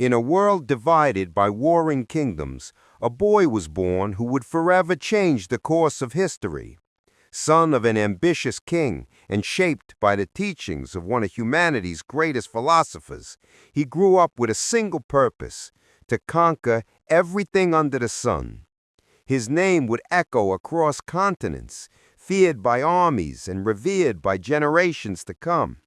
In a world divided by warring kingdoms, a boy was born who would forever change the course of history. Son of an ambitious king and shaped by the teachings of one of humanity's greatest philosophers, he grew up with a single purpose: to conquer everything under the sun. His name would echo across continents, feared by armies and revered by generations to come.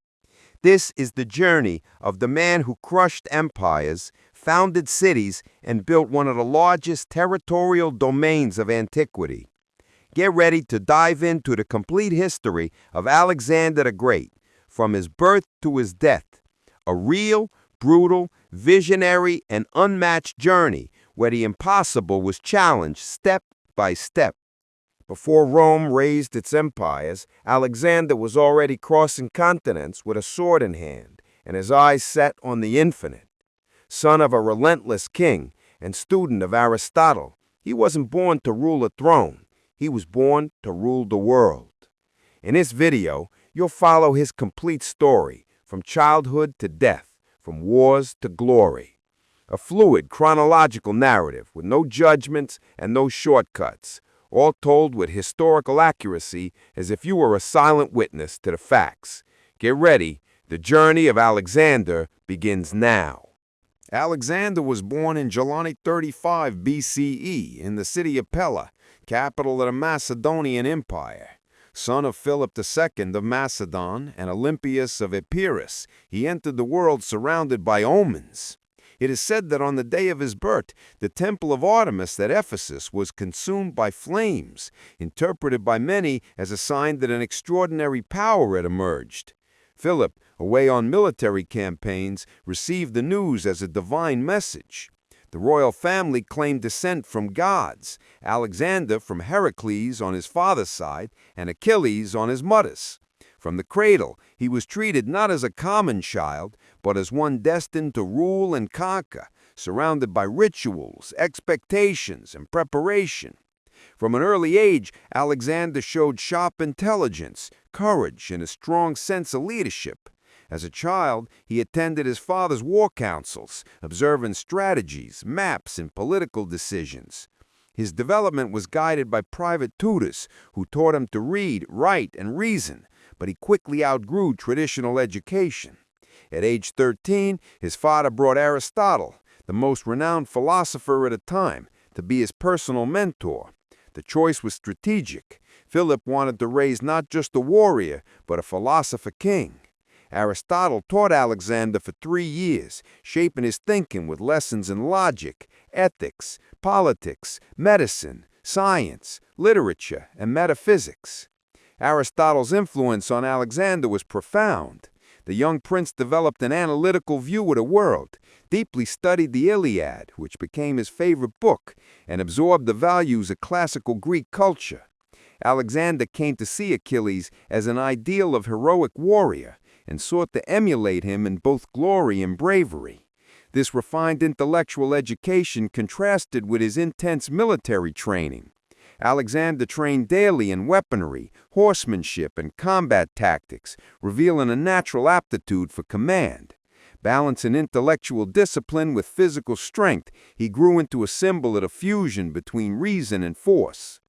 This is the journey of the man who crushed empires, founded cities, and built one of the largest territorial domains of antiquity. Get ready to dive into the complete history of Alexander the Great, from his birth to his death. A real, brutal, visionary, and unmatched journey where the impossible was challenged step by step. Before Rome raised its empires, Alexander was already crossing continents with a sword in hand and his eyes set on the infinite. Son of a relentless king and student of Aristotle, he wasn't born to rule a throne. He was born to rule the world. In this video, you'll follow his complete story, from childhood to death, from wars to glory. A fluid, chronological narrative with no judgments and no shortcuts, all told with historical accuracy as if you were a silent witness to the facts. Get ready, the journey of Alexander begins now. Alexander was born in July 35 BCE in the city of Pella, capital of the Macedonian Empire. Son of Philip II of Macedon and Olympias of Epirus, he entered the world surrounded by omens. It is said that on the day of his birth, the temple of Artemis at Ephesus was consumed by flames, interpreted by many as a sign that an extraordinary power had emerged. Philip, away on military campaigns, received the news as a divine message. The royal family claimed descent from gods, Alexander from Heracles on his father's side and Achilles on his mother's. From the cradle, he was treated not as a common child, but as one destined to rule and conquer, surrounded by rituals, expectations, and preparation. From an early age, Alexander showed sharp intelligence, courage, and a strong sense of leadership. As a child, he attended his father's war councils, observing strategies, maps, and political decisions. His development was guided by private tutors who taught him to read, write, and reason, but he quickly outgrew traditional education. At age 13, his father brought Aristotle, the most renowned philosopher at the time, to be his personal mentor. The choice was strategic. Philip wanted to raise not just a warrior, but a philosopher king. Aristotle taught Alexander for 3 years, shaping his thinking with lessons in logic, ethics, politics, medicine, science, literature, and metaphysics. Aristotle's influence on Alexander was profound. The young prince developed an analytical view of the world, deeply studied the Iliad, which became his favorite book, and absorbed the values of classical Greek culture. Alexander came to see Achilles as an ideal of heroic warrior and sought to emulate him in both glory and bravery. This refined intellectual education contrasted with his intense military training. Alexander trained daily in weaponry, horsemanship, and combat tactics, revealing a natural aptitude for command. Balancing intellectual discipline with physical strength, he grew into a symbol of the fusion between reason and force.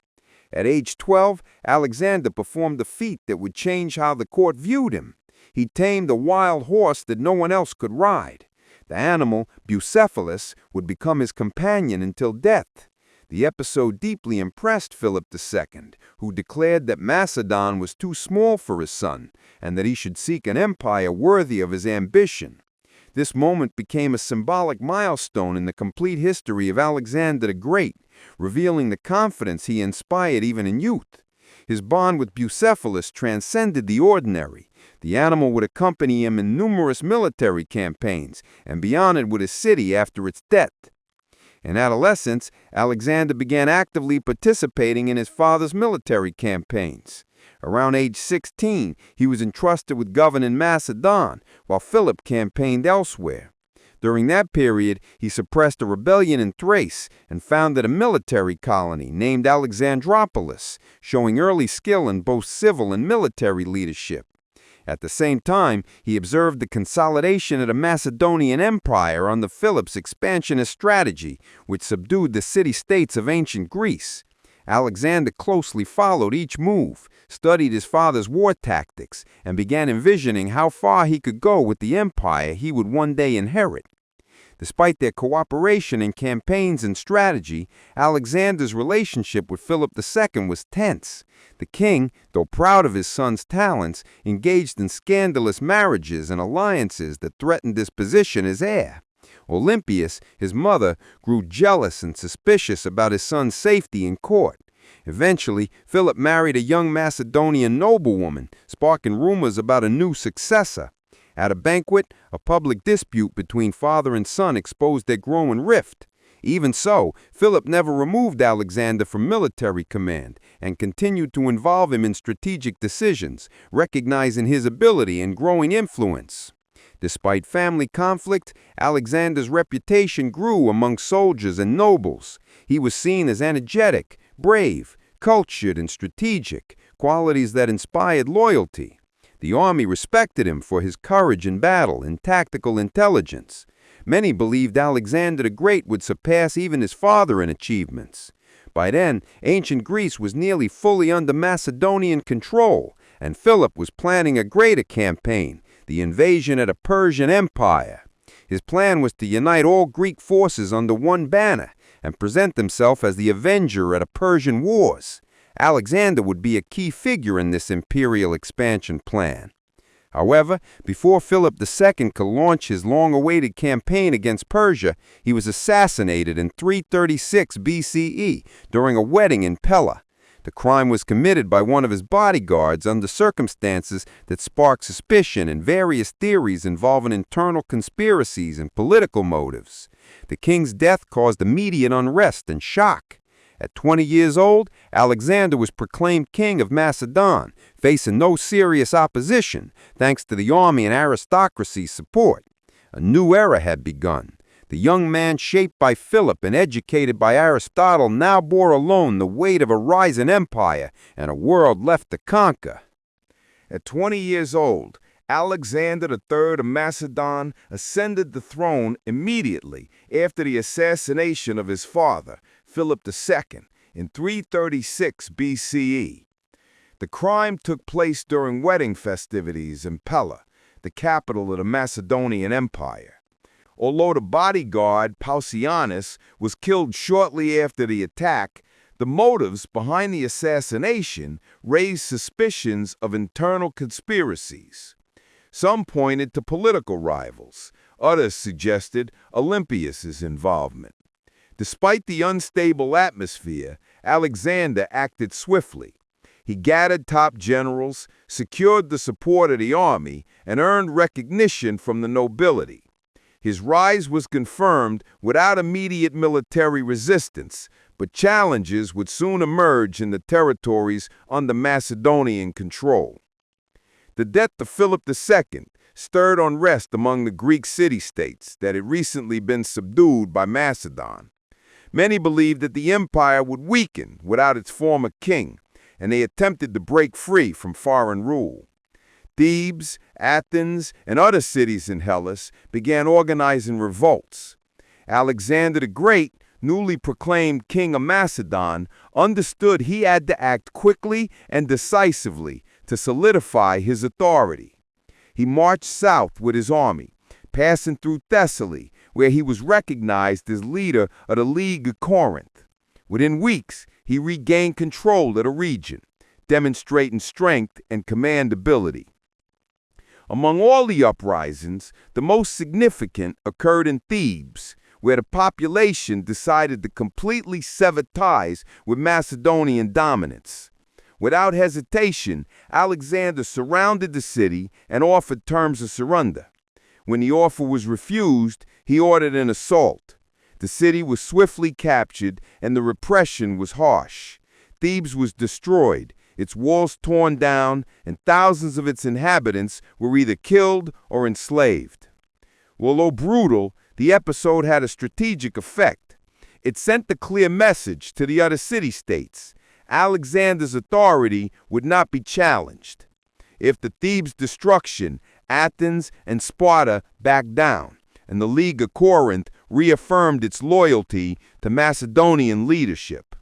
At age 12, Alexander performed a feat that would change how the court viewed him. He tamed a wild horse that no one else could ride. The animal, Bucephalus, would become his companion until death. The episode deeply impressed Philip II, who declared that Macedon was too small for his son, and that he should seek an empire worthy of his ambition. This moment became a symbolic milestone in the complete history of Alexander the Great, revealing the confidence he inspired even in youth. His bond with Bucephalus transcended the ordinary. The animal would accompany him in numerous military campaigns, and be honored with his city after its death. In adolescence, Alexander began actively participating in his father's military campaigns. Around age 16, he was entrusted with governing Macedon, while Philip campaigned elsewhere. During that period, he suppressed a rebellion in Thrace and founded a military colony named Alexandropolis, showing early skill in both civil and military leadership. At the same time, he observed the consolidation of the Macedonian Empire under Philip's expansionist strategy, which subdued the city-states of ancient Greece. Alexander closely followed each move, studied his father's war tactics, and began envisioning how far he could go with the empire he would one day inherit. Despite their cooperation in campaigns and strategy, Alexander's relationship with Philip II was tense. The king, though proud of his son's talents, engaged in scandalous marriages and alliances that threatened his position as heir. Olympias, his mother, grew jealous and suspicious about his son's safety in court. Eventually, Philip married a young Macedonian noblewoman, sparking rumors about a new successor. At a banquet, a public dispute between father and son exposed their growing rift. Even so, Philip never removed Alexander from military command and continued to involve him in strategic decisions, recognizing his ability and growing influence. Despite family conflict, Alexander's reputation grew among soldiers and nobles. He was seen as energetic, brave, cultured, and strategic, qualities that inspired loyalty. The army respected him for his courage in battle and tactical intelligence. Many believed Alexander the Great would surpass even his father in achievements. By then, ancient Greece was nearly fully under Macedonian control, and Philip was planning a greater campaign, the invasion of the Persian Empire. His plan was to unite all Greek forces under one banner and present himself as the avenger of the Persian wars. Alexander would be a key figure in this imperial expansion plan. However, before Philip II could launch his long-awaited campaign against Persia, he was assassinated in 336 BCE during a wedding in Pella. The crime was committed by one of his bodyguards under circumstances that sparked suspicion and various theories involving internal conspiracies and political motives. The king's death caused immediate unrest and shock. At 20 years old, Alexander was proclaimed king of Macedon, facing no serious opposition thanks to the army and aristocracy's support. A new era had begun. The young man shaped by Philip and educated by Aristotle now bore alone the weight of a rising empire and a world left to conquer. At 20 years old, Alexander III of Macedon ascended the throne immediately after the assassination of his father, Philip II, in 336 BCE. The crime took place during wedding festivities in Pella, the capital of the Macedonian Empire. Although the bodyguard, Pausianus, was killed shortly after the attack, the motives behind the assassination raised suspicions of internal conspiracies. Some pointed to political rivals. Others suggested Olympias's involvement. Despite the unstable atmosphere, Alexander acted swiftly. He gathered top generals, secured the support of the army, and earned recognition from the nobility. His rise was confirmed without immediate military resistance, but challenges would soon emerge in the territories under Macedonian control. The death of Philip II stirred unrest among the Greek city-states that had recently been subdued by Macedon. Many believed that the empire would weaken without its former king, and they attempted to break free from foreign rule. Thebes, Athens, and other cities in Hellas began organizing revolts. Alexander the Great, newly proclaimed king of Macedon, understood he had to act quickly and decisively to solidify his authority. He marched south with his army, passing through Thessaly, where he was recognized as leader of the League of Corinth. Within weeks, he regained control of the region, demonstrating strength and command ability. Among all the uprisings, the most significant occurred in Thebes, where the population decided to completely sever ties with Macedonian dominance. Without hesitation, Alexander surrounded the city and offered terms of surrender. When the offer was refused, he ordered an assault. The city was swiftly captured, and the repression was harsh. Thebes was destroyed, its walls torn down, and thousands of its inhabitants were either killed or enslaved. Although brutal, the episode had a strategic effect. It sent a clear message to the other city-states. Alexander's authority would not be challenged. After Thebes' destruction, Athens and Sparta backed down, and the League of Corinth reaffirmed its loyalty to Macedonian leadership.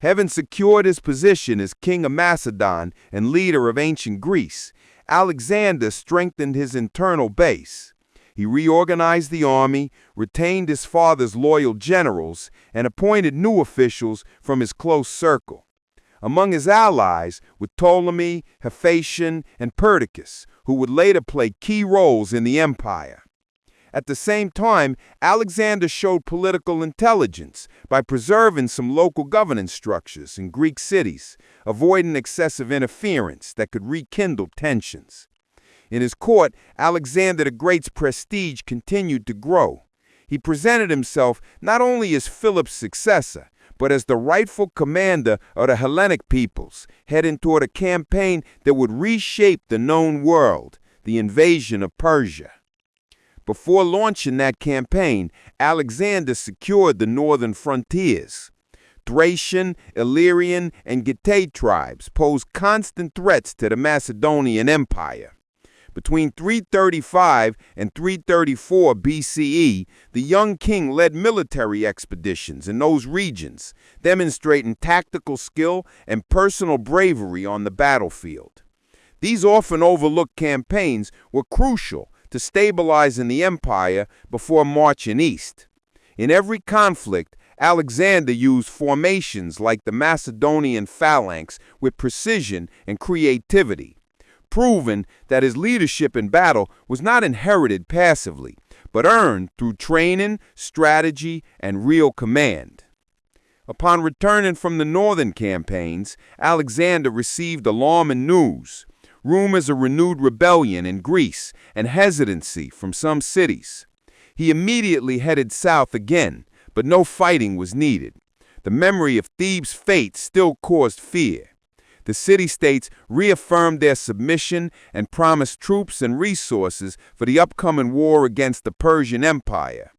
Having secured his position as king of Macedon and leader of ancient Greece, Alexander strengthened his internal base. He reorganized the army, retained his father's loyal generals, and appointed new officials from his close circle. Among his allies were Ptolemy, Hephaestion, and Perdiccas, who would later play key roles in the empire. At the same time, Alexander showed political intelligence by preserving some local governance structures in Greek cities, avoiding excessive interference that could rekindle tensions. In his court, Alexander the Great's prestige continued to grow. He presented himself not only as Philip's successor, but as the rightful commander of the Hellenic peoples, heading toward a campaign that would reshape the known world, the invasion of Persia. Before launching that campaign, Alexander secured the northern frontiers. Thracian, Illyrian, and Gittite tribes posed constant threats to the Macedonian Empire. Between 335 and 334 BCE, the young king led military expeditions in those regions, demonstrating tactical skill and personal bravery on the battlefield. These often overlooked campaigns were crucial to stabilizing the empire before marching east. In every conflict, Alexander used formations like the Macedonian phalanx with precision and creativity, proving that his leadership in battle was not inherited passively, but earned through training, strategy, and real command. Upon returning from the northern campaigns, Alexander received alarming news. Rumors of renewed rebellion in Greece and hesitancy from some cities. He immediately headed south again, but no fighting was needed. The memory of Thebes' fate still caused fear. The city-states reaffirmed their submission and promised troops and resources for the upcoming war against the Persian Empire.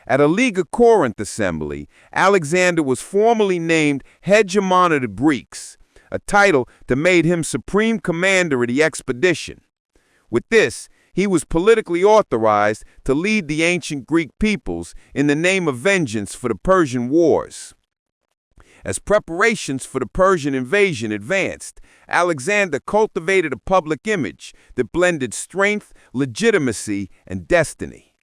At a League of Corinth assembly, Alexander was formally named hegemon of the Greeks, a title that made him supreme commander of the expedition. With this, he was politically authorized to lead the ancient Greek peoples in the name of vengeance for the Persian wars. As preparations for the Persian invasion advanced, Alexander cultivated a public image that blended strength, legitimacy, and destiny.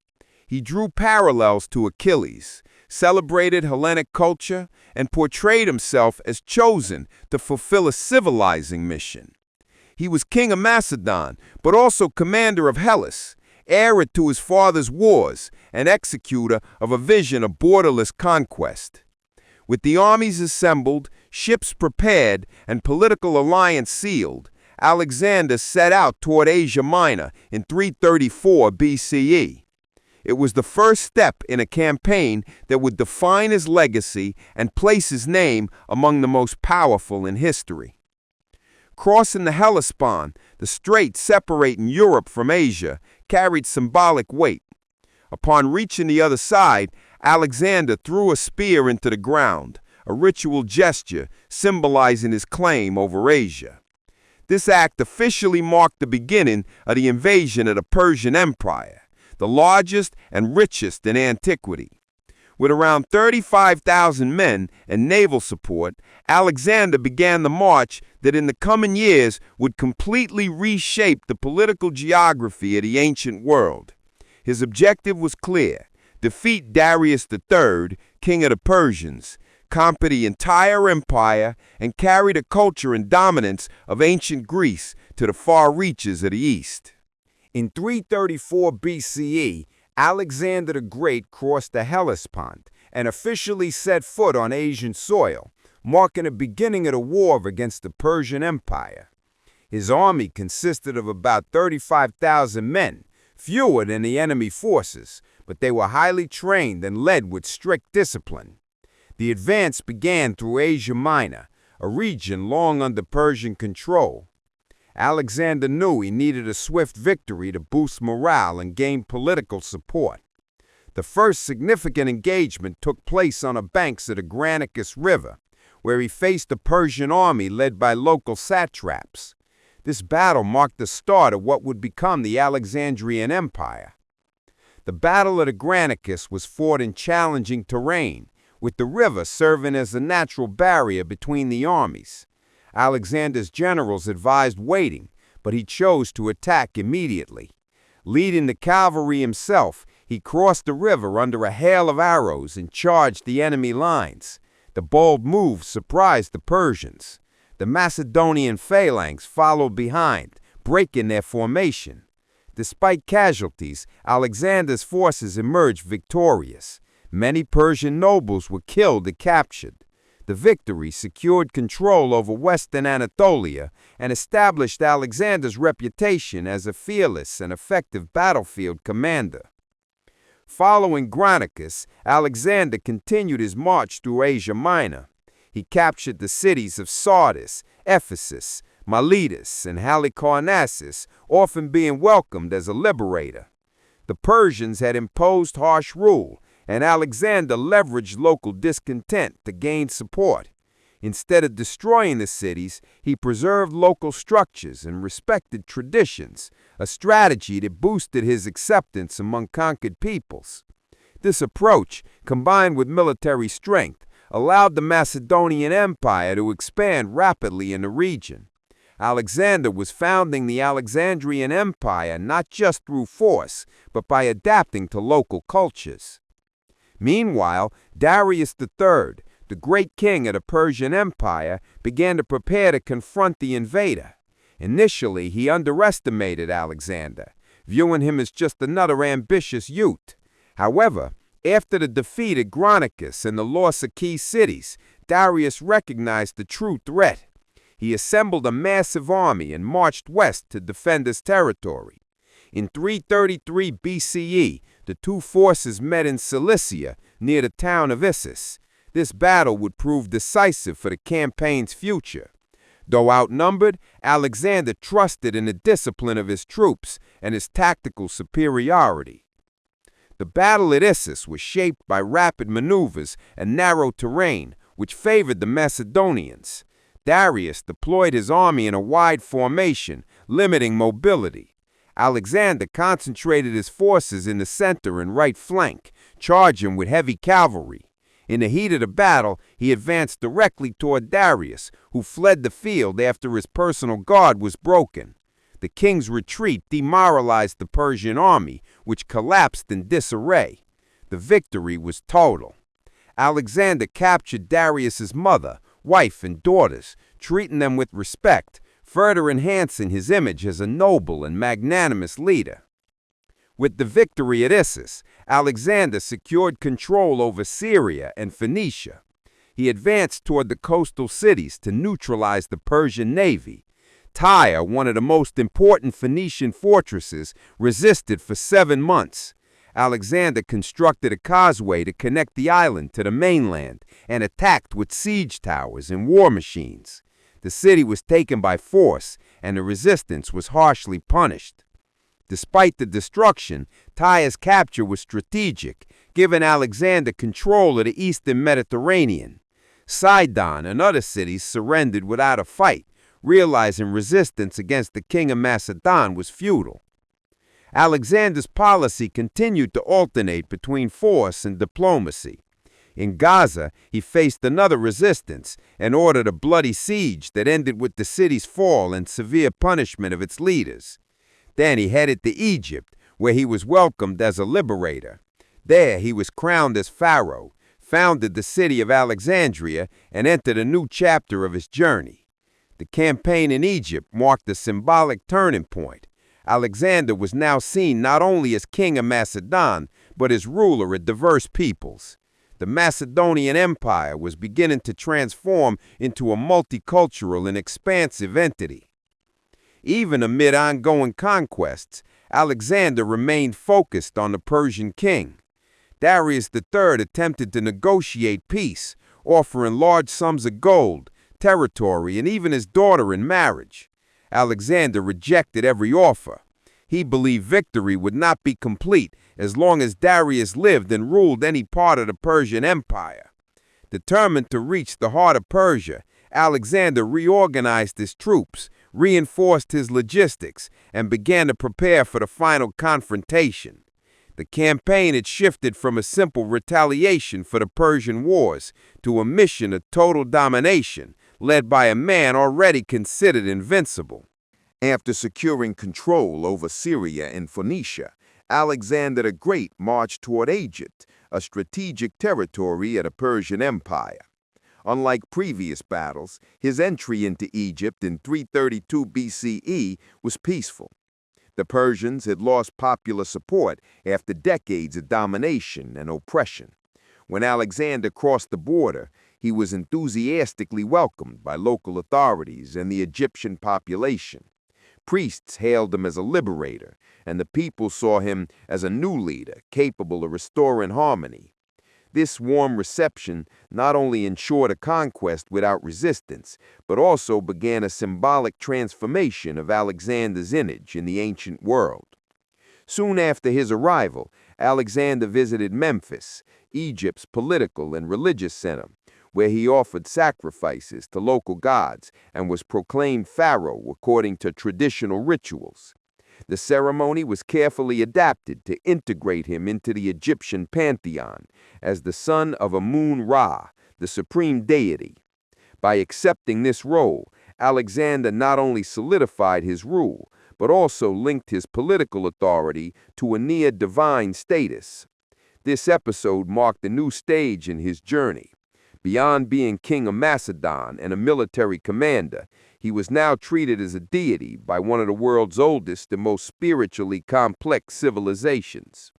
He drew parallels to Achilles, celebrated Hellenic culture, and portrayed himself as chosen to fulfill a civilizing mission. He was king of Macedon, but also commander of Hellas, heir to his father's wars, and executor of a vision of borderless conquest. With the armies assembled, ships prepared, and political alliance sealed, Alexander set out toward Asia Minor in 334 BCE. It was the first step in a campaign that would define his legacy and place his name among the most powerful in history. Crossing the Hellespont, the strait separating Europe from Asia, carried symbolic weight. Upon reaching the other side, Alexander threw a spear into the ground, a ritual gesture symbolizing his claim over Asia. This act officially marked the beginning of the invasion of the Persian Empire, the largest and richest in antiquity. With around 35,000 men and naval support, Alexander began the march that in the coming years would completely reshape the political geography of the ancient world. His objective was clear: defeat Darius III, king of the Persians, conquer the entire empire, and carry the culture and dominance of ancient Greece to the far reaches of the East. In 334 BCE, Alexander the Great crossed the Hellespont and officially set foot on Asian soil, marking the beginning of the war against the Persian Empire. His army consisted of about 35,000 men, fewer than the enemy forces, but they were highly trained and led with strict discipline. The advance began through Asia Minor, a region long under Persian control. Alexander knew he needed a swift victory to boost morale and gain political support. The first significant engagement took place on the banks of the Granicus River, where he faced a Persian army led by local satraps. This battle marked the start of what would become the Alexandrian Empire. The Battle of the Granicus was fought in challenging terrain, with the river serving as a natural barrier between the armies. Alexander's generals advised waiting, but he chose to attack immediately. Leading the cavalry himself, he crossed the river under a hail of arrows and charged the enemy lines. The bold move surprised the Persians. The Macedonian phalanx followed behind, breaking their formation. Despite casualties, Alexander's forces emerged victorious. Many Persian nobles were killed or captured. The victory secured control over western Anatolia and established Alexander's reputation as a fearless and effective battlefield commander. Following Granicus, Alexander continued his march through Asia Minor. He captured the cities of Sardis, Ephesus, Miletus, and Halicarnassus, often being welcomed as a liberator. The Persians had imposed harsh rule, and Alexander leveraged local discontent to gain support. Instead of destroying the cities, he preserved local structures and respected traditions, a strategy that boosted his acceptance among conquered peoples. This approach, combined with military strength, allowed the Macedonian Empire to expand rapidly in the region. Alexander was founding the Alexandrian Empire not just through force, but by adapting to local cultures. Meanwhile, Darius III, the great king of the Persian Empire, began to prepare to confront the invader. Initially, he underestimated Alexander, viewing him as just another ambitious youth. However, after the defeat at Granicus and the loss of key cities, Darius recognized the true threat. He assembled a massive army and marched west to defend his territory. In 333 BCE, the two forces met in Cilicia, near the town of Issus. This battle would prove decisive for the campaign's future. Though outnumbered, Alexander trusted in the discipline of his troops and his tactical superiority. The battle at Issus was shaped by rapid maneuvers and narrow terrain, which favored the Macedonians. Darius deployed his army in a wide formation, limiting mobility. Alexander concentrated his forces in the center and right flank, charging with heavy cavalry. In the heat of the battle, he advanced directly toward Darius, who fled the field after his personal guard was broken. The king's retreat demoralized the Persian army, which collapsed in disarray. The victory was total. Alexander captured Darius's mother, wife, and daughters, treating them with respect, further enhancing his image as a noble and magnanimous leader. With the victory at Issus, Alexander secured control over Syria and Phoenicia. He advanced toward the coastal cities to neutralize the Persian navy. Tyre, one of the most important Phoenician fortresses, resisted for 7 months. Alexander constructed a causeway to connect the island to the mainland and attacked with siege towers and war machines. The city was taken by force, and the resistance was harshly punished. Despite the destruction, Tyre's capture was strategic, giving Alexander control of the eastern Mediterranean. Sidon and other cities surrendered without a fight, realizing resistance against the king of Macedon was futile. Alexander's policy continued to alternate between force and diplomacy. In Gaza, he faced another resistance and ordered a bloody siege that ended with the city's fall and severe punishment of its leaders. Then he headed to Egypt, where he was welcomed as a liberator. There he was crowned as pharaoh, founded the city of Alexandria, and entered a new chapter of his journey. The campaign in Egypt marked a symbolic turning point. Alexander was now seen not only as king of Macedon, but as ruler of diverse peoples. The Macedonian Empire was beginning to transform into a multicultural and expansive entity. Even amid ongoing conquests, Alexander remained focused on the Persian king. Darius III attempted to negotiate peace, offering large sums of gold, territory, and even his daughter in marriage. Alexander rejected every offer. He believed victory would not be complete as long as Darius lived and ruled any part of the Persian Empire. Determined to reach the heart of Persia, Alexander reorganized his troops, reinforced his logistics, and began to prepare for the final confrontation. The campaign had shifted from a simple retaliation for the Persian Wars to a mission of total domination, led by a man already considered invincible. After securing control over Syria and Phoenicia, Alexander the Great marched toward Egypt, a strategic territory of the Persian Empire. Unlike previous battles, his entry into Egypt in 332 BCE was peaceful. The Persians had lost popular support after decades of domination and oppression. When Alexander crossed the border, he was enthusiastically welcomed by local authorities and the Egyptian population. Priests hailed him as a liberator, and the people saw him as a new leader capable of restoring harmony. This warm reception not only ensured a conquest without resistance, but also began a symbolic transformation of Alexander's image in the ancient world. Soon after his arrival, Alexander visited Memphis, Egypt's political and religious center, where he offered sacrifices to local gods and was proclaimed pharaoh according to traditional rituals. The ceremony was carefully adapted to integrate him into the Egyptian pantheon as the son of Amun-Ra, the supreme deity. By accepting this role, Alexander not only solidified his rule, but also linked his political authority to a near-divine status. This episode marked a new stage in his journey. Beyond being king of Macedon and a military commander, he was now treated as a deity by one of the world's oldest and most spiritually complex civilizations.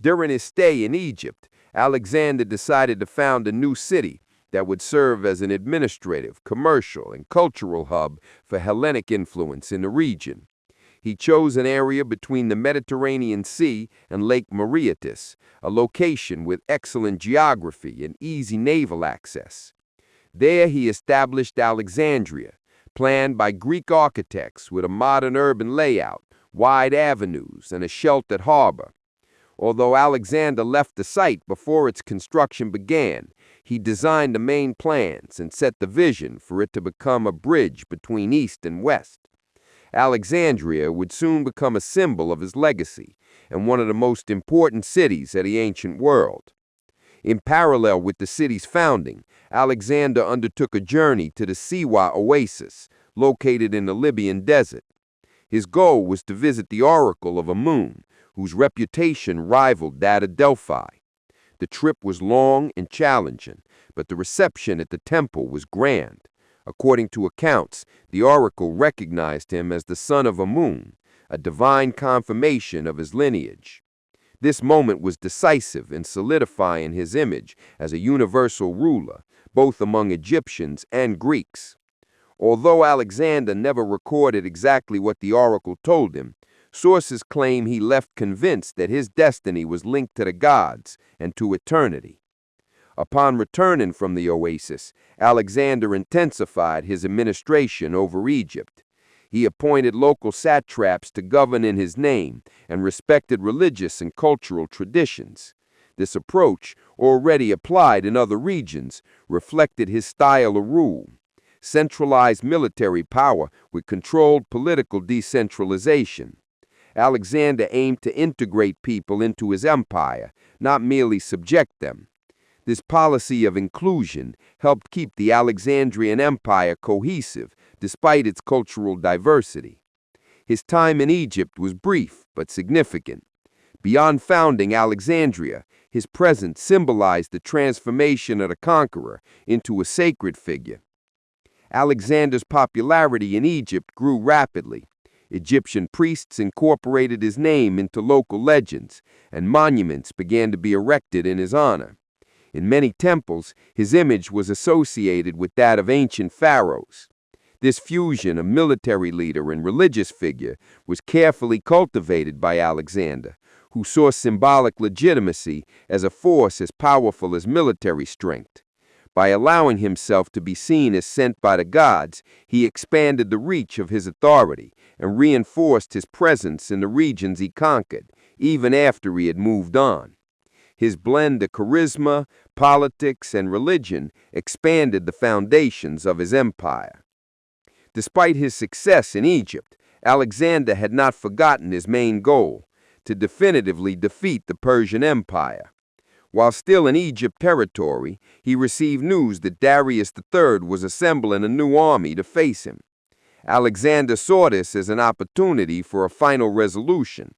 During his stay in Egypt, Alexander decided to found a new city that would serve as an administrative, commercial, and cultural hub for Hellenic influence in the region. He chose an area between the Mediterranean Sea and Lake Mareotis, a location with excellent geography and easy naval access. There he established Alexandria, planned by Greek architects with a modern urban layout, wide avenues, and a sheltered harbor. Although Alexander left the site before its construction began, he designed the main plans and set the vision for it to become a bridge between East and West. Alexandria would soon become a symbol of his legacy and one of the most important cities of the ancient world. In parallel with the city's founding, Alexander undertook a journey to the Siwa oasis, located in the Libyan desert. His goal was to visit the oracle of Amun, whose reputation rivaled that of Delphi. The trip was long and challenging, but the reception at the temple was grand. According to accounts, the oracle recognized him as the son of Amun, a divine confirmation of his lineage. This moment was decisive in solidifying his image as a universal ruler, both among Egyptians and Greeks. Although Alexander never recorded exactly what the oracle told him, sources claim he left convinced that his destiny was linked to the gods and to eternity. Upon returning from the oasis, Alexander intensified his administration over Egypt. He appointed local satraps to govern in his name and respected religious and cultural traditions. This approach, already applied in other regions, reflected his style of rule: centralized military power with controlled political decentralization. Alexander aimed to integrate people into his empire, not merely subject them. This policy of inclusion helped keep the Alexandrian Empire cohesive despite its cultural diversity. His time in Egypt was brief but significant. Beyond founding Alexandria, his presence symbolized the transformation of the conqueror into a sacred figure. Alexander's popularity in Egypt grew rapidly. Egyptian priests incorporated his name into local legends, and monuments began to be erected in his honor. In many temples, his image was associated with that of ancient pharaohs. This fusion of military leader and religious figure was carefully cultivated by Alexander, who saw symbolic legitimacy as a force as powerful as military strength. By allowing himself to be seen as sent by the gods, he expanded the reach of his authority and reinforced his presence in the regions he conquered, even after he had moved on. His blend of charisma, politics, and religion expanded the foundations of his empire. Despite his success in Egypt, Alexander had not forgotten his main goal, to definitively defeat the Persian Empire. While still in Egypt territory, he received news that Darius III was assembling a new army to face him. Alexander saw this as an opportunity for a final resolution.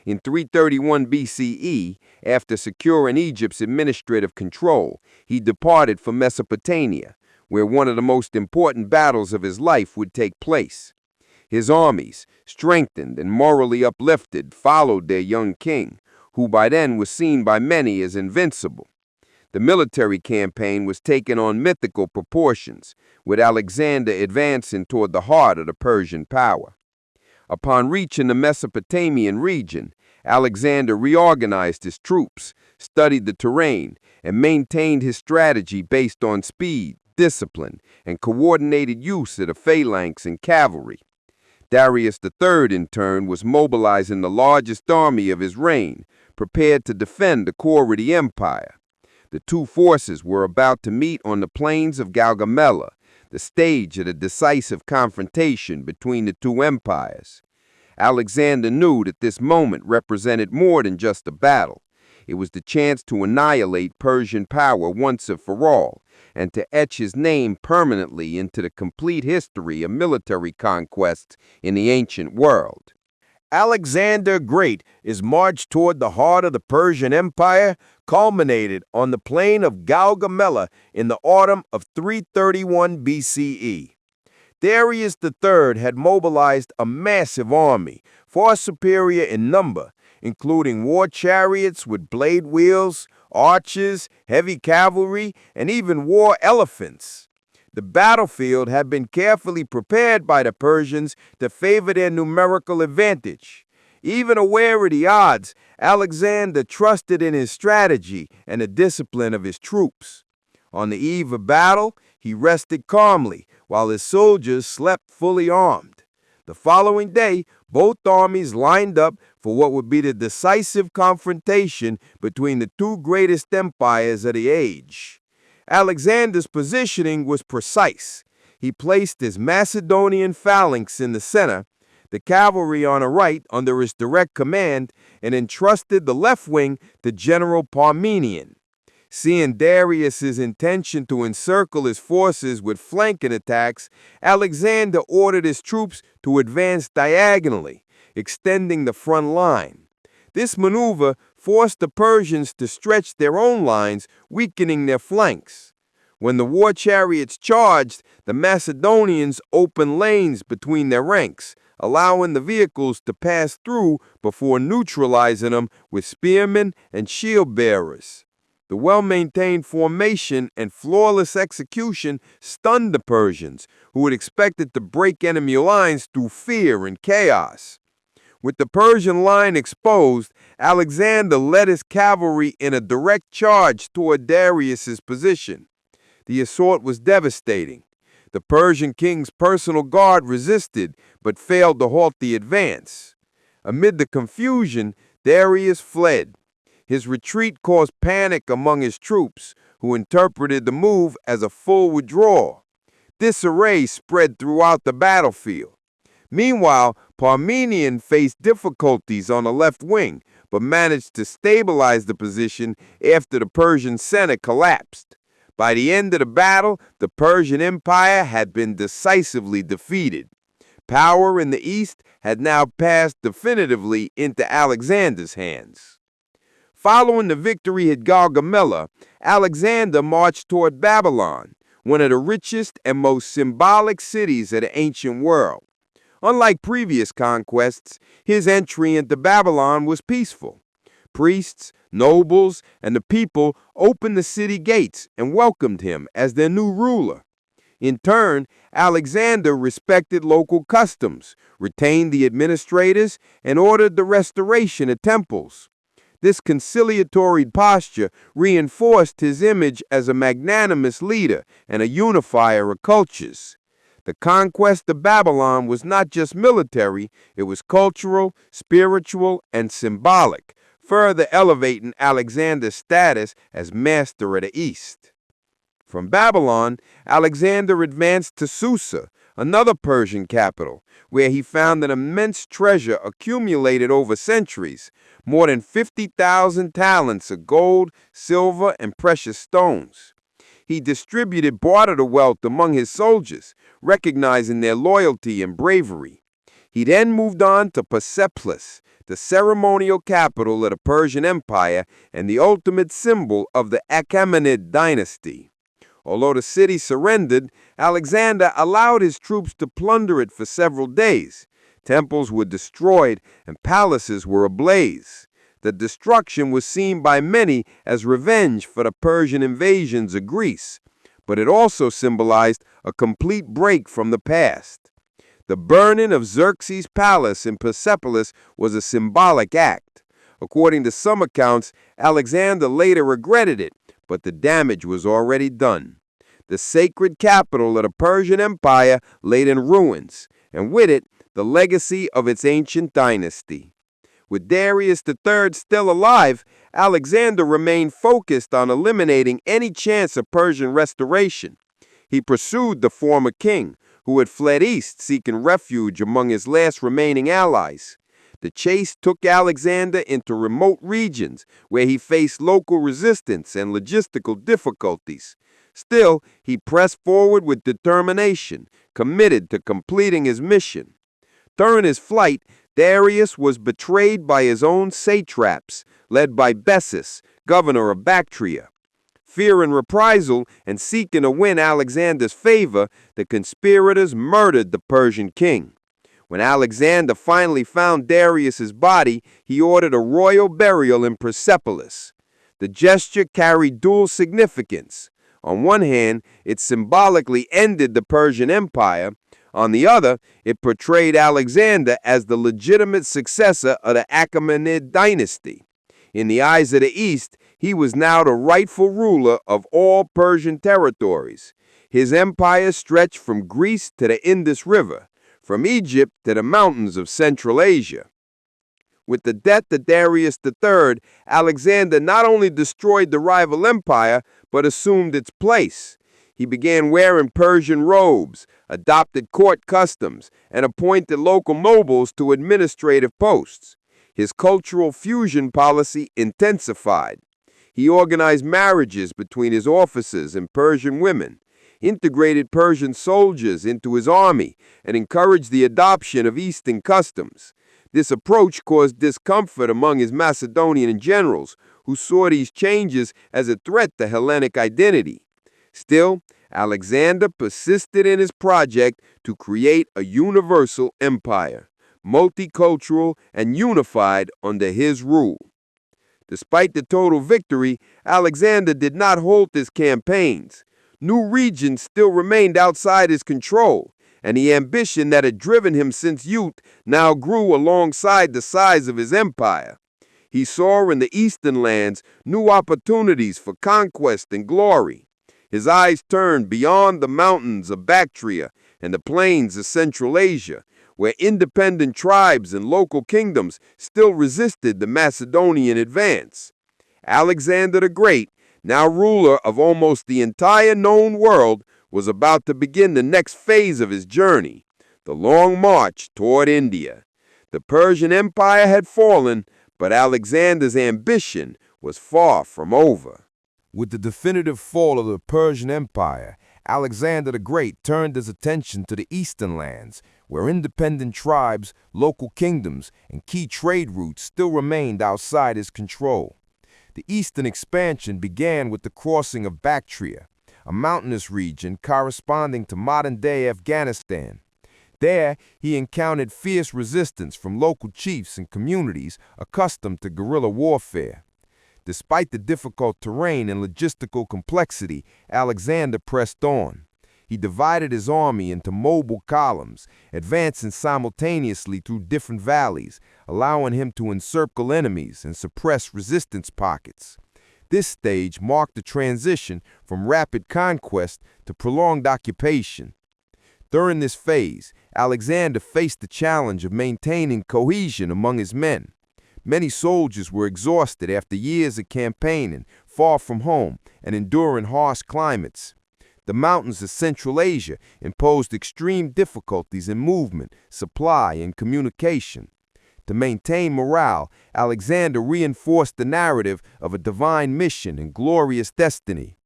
In 331 BCE, after securing Egypt's administrative control, he departed for Mesopotamia, where one of the most important battles of his life would take place. His armies, strengthened and morally uplifted, followed their young king, who by then was seen by many as invincible. The military campaign was taking on mythical proportions, with Alexander advancing toward the heart of the Persian power. Upon reaching the Mesopotamian region, Alexander reorganized his troops, studied the terrain, and maintained his strategy based on speed, discipline, and coordinated use of the phalanx and cavalry. Darius III, in turn, was mobilizing the largest army of his reign, prepared to defend the core of the empire. The two forces were about to meet on the plains of Gaugamela, the stage of the decisive confrontation between the two empires. Alexander knew that this moment represented more than just a battle. It was the chance to annihilate Persian power once and for all, and to etch his name permanently into the complete history of military conquests in the ancient world. Alexander Great is marched toward the heart of the Persian Empire, culminated on the plain of Gaugamela in the autumn of 331 BCE. Darius III had mobilized a massive army, far superior in number, including war chariots with blade wheels, archers, heavy cavalry, and even war elephants. The battlefield had been carefully prepared by the Persians to favor their numerical advantage. Even aware of the odds, Alexander trusted in his strategy and the discipline of his troops. On the eve of battle, he rested calmly while his soldiers slept fully armed. The following day, both armies lined up for what would be the decisive confrontation between the two greatest empires of the age. Alexander's positioning was precise. He placed his Macedonian phalanx in the center, the cavalry on the right under his direct command, and entrusted the left wing to General Parmenion. Seeing Darius's intention to encircle his forces with flanking attacks, Alexander ordered his troops to advance diagonally, extending the front line. This maneuver forced the Persians to stretch their own lines, weakening their flanks. When the war chariots charged, the Macedonians opened lanes between their ranks, allowing the vehicles to pass through before neutralizing them with spearmen and shield bearers. The well-maintained formation and flawless execution stunned the Persians, who had expected to break enemy lines through fear and chaos. With the Persian line exposed, Alexander led his cavalry in a direct charge toward Darius's position. The assault was devastating. The Persian king's personal guard resisted, but failed to halt the advance. Amid the confusion, Darius fled. His retreat caused panic among his troops, who interpreted the move as a full withdrawal. Disarray spread throughout the battlefield. Meanwhile, Parmenion faced difficulties on the left wing, but managed to stabilize the position after the Persian center collapsed. By the end of the battle, the Persian Empire had been decisively defeated. Power in the east had now passed definitively into Alexander's hands. Following the victory at Gaugamela, Alexander marched toward Babylon, one of the richest and most symbolic cities of the ancient world. Unlike previous conquests, his entry into Babylon was peaceful. Priests, nobles, and the people opened the city gates and welcomed him as their new ruler. In turn, Alexander respected local customs, retained the administrators, and ordered the restoration of temples. This conciliatory posture reinforced his image as a magnanimous leader and a unifier of cultures. The conquest of Babylon was not just military, it was cultural, spiritual, and symbolic, further elevating Alexander's status as master of the East. From Babylon, Alexander advanced to Susa, another Persian capital, where he found an immense treasure accumulated over centuries, more than 50,000 talents of gold, silver, and precious stones. He bartered the wealth among his soldiers, recognizing their loyalty and bravery. He then moved on to Persepolis, the ceremonial capital of the Persian Empire and the ultimate symbol of the Achaemenid dynasty. Although the city surrendered, Alexander allowed his troops to plunder it for several days. Temples were destroyed and palaces were ablaze. The destruction was seen by many as revenge for the Persian invasions of Greece, but it also symbolized a complete break from the past. The burning of Xerxes' palace in Persepolis was a symbolic act. According to some accounts, Alexander later regretted it, but the damage was already done. The sacred capital of the Persian Empire lay in ruins, and with it, the legacy of its ancient dynasty. With Darius III still alive, Alexander remained focused on eliminating any chance of Persian restoration. He pursued the former king, who had fled east seeking refuge among his last remaining allies. The chase took Alexander into remote regions where he faced local resistance and logistical difficulties. Still, he pressed forward with determination, committed to completing his mission. During his flight, Darius was betrayed by his own satraps, led by Bessus, governor of Bactria. Fearing reprisal and seeking to win Alexander's favor, the conspirators murdered the Persian king. When Alexander finally found Darius's body, he ordered a royal burial in Persepolis. The gesture carried dual significance. On one hand, it symbolically ended the Persian Empire. On the other, it portrayed Alexander as the legitimate successor of the Achaemenid dynasty. In the eyes of the East, he was now the rightful ruler of all Persian territories. His empire stretched from Greece to the Indus River, from Egypt to the mountains of Central Asia. With the death of Darius III, Alexander not only destroyed the rival empire, but assumed its place. He began wearing Persian robes, adopted court customs, and appointed local nobles to administrative posts. His cultural fusion policy intensified. He organized marriages between his officers and Persian women, integrated Persian soldiers into his army, and encouraged the adoption of Eastern customs. This approach caused discomfort among his Macedonian generals, who saw these changes as a threat to Hellenic identity. Still, Alexander persisted in his project to create a universal empire, multicultural and unified under his rule. Despite the total victory, Alexander did not halt his campaigns. New regions still remained outside his control, and the ambition that had driven him since youth now grew alongside the size of his empire. He saw in the eastern lands new opportunities for conquest and glory. His eyes turned beyond the mountains of Bactria and the plains of Central Asia, where independent tribes and local kingdoms still resisted the Macedonian advance. Alexander the Great, now ruler of almost the entire known world, was about to begin the next phase of his journey, the long march toward India. The Persian Empire had fallen, but Alexander's ambition was far from over. With the definitive fall of the Persian Empire, Alexander the Great turned his attention to the eastern lands, where independent tribes, local kingdoms, and key trade routes still remained outside his control. The eastern expansion began with the crossing of Bactria, a mountainous region corresponding to modern-day Afghanistan. There, he encountered fierce resistance from local chiefs and communities accustomed to guerrilla warfare. Despite the difficult terrain and logistical complexity, Alexander pressed on. He divided his army into mobile columns, advancing simultaneously through different valleys, allowing him to encircle enemies and suppress resistance pockets. This stage marked the transition from rapid conquest to prolonged occupation. During this phase, Alexander faced the challenge of maintaining cohesion among his men. Many soldiers were exhausted after years of campaigning far from home and enduring harsh climates. The mountains of Central Asia imposed extreme difficulties in movement, supply, and communication. To maintain morale, Alexander reinforced the narrative of a divine mission and glorious destiny.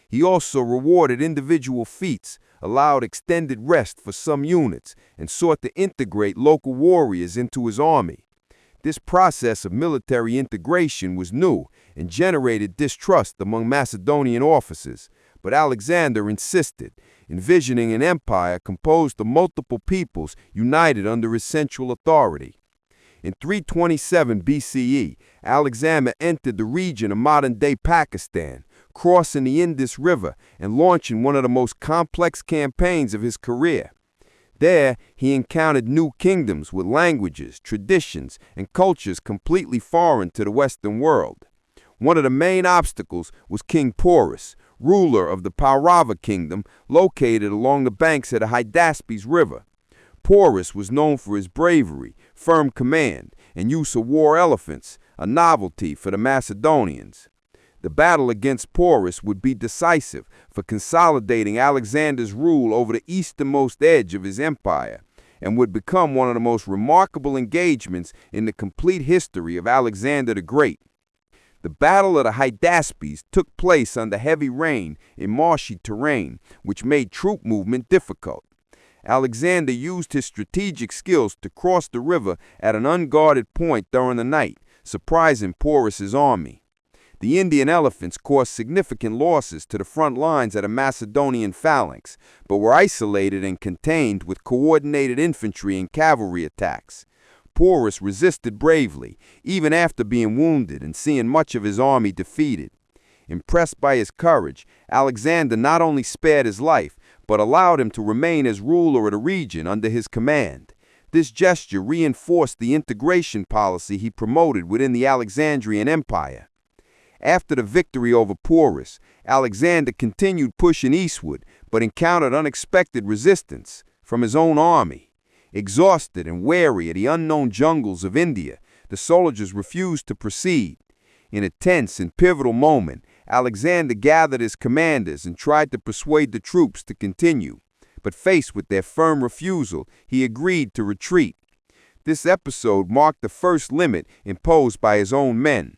He also rewarded individual feats, allowed extended rest for some units, and sought to integrate local warriors into his army. This process of military integration was new and generated distrust among Macedonian officers, but Alexander insisted, envisioning an empire composed of multiple peoples united under his central authority. In 327 BCE, Alexander entered the region of modern-day Pakistan, crossing the Indus River and launching one of the most complex campaigns of his career. There, he encountered new kingdoms with languages, traditions, and cultures completely foreign to the Western world. One of the main obstacles was King Porus, ruler of the Paurava kingdom located along the banks of the Hydaspes River. Porus was known for his bravery, firm command, and use of war elephants, a novelty for the Macedonians. The battle against Porus would be decisive for consolidating Alexander's rule over the easternmost edge of his empire, and would become one of the most remarkable engagements in the complete history of Alexander the Great. The Battle of the Hydaspes took place under heavy rain in marshy terrain, which made troop movement difficult. Alexander used his strategic skills to cross the river at an unguarded point during the night, surprising Porus's army. The Indian elephants caused significant losses to the front lines of the Macedonian phalanx, but were isolated and contained with coordinated infantry and cavalry attacks. Porus resisted bravely, even after being wounded and seeing much of his army defeated. Impressed by his courage, Alexander not only spared his life, but allowed him to remain as ruler of the region under his command. This gesture reinforced the integration policy he promoted within the Alexandrian Empire. After the victory over Porus, Alexander continued pushing eastward, but encountered unexpected resistance from his own army. Exhausted and weary of the unknown jungles of India, the soldiers refused to proceed. In a tense and pivotal moment, Alexander gathered his commanders and tried to persuade the troops to continue, but faced with their firm refusal, he agreed to retreat. This episode marked the first limit imposed by his own men.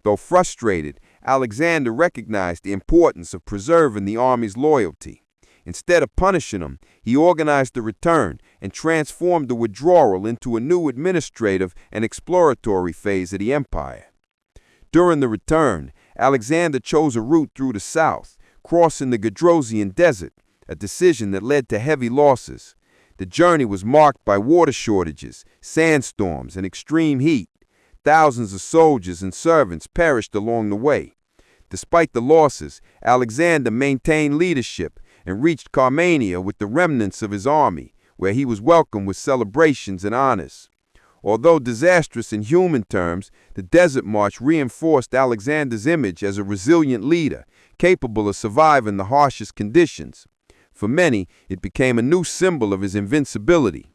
Though frustrated, Alexander recognized the importance of preserving the army's loyalty. Instead of punishing them, he organized a return and transformed the withdrawal into a new administrative and exploratory phase of the empire. During the return, Alexander chose a route through the south, crossing the Gedrosian Desert, a decision that led to heavy losses. The journey was marked by water shortages, sandstorms, and extreme heat. Thousands of soldiers and servants perished along the way. Despite the losses, Alexander maintained leadership and reached Carmania with the remnants of his army, where he was welcomed with celebrations and honors. Although disastrous in human terms, the desert march reinforced Alexander's image as a resilient leader, capable of surviving the harshest conditions. For many, it became a new symbol of his invincibility.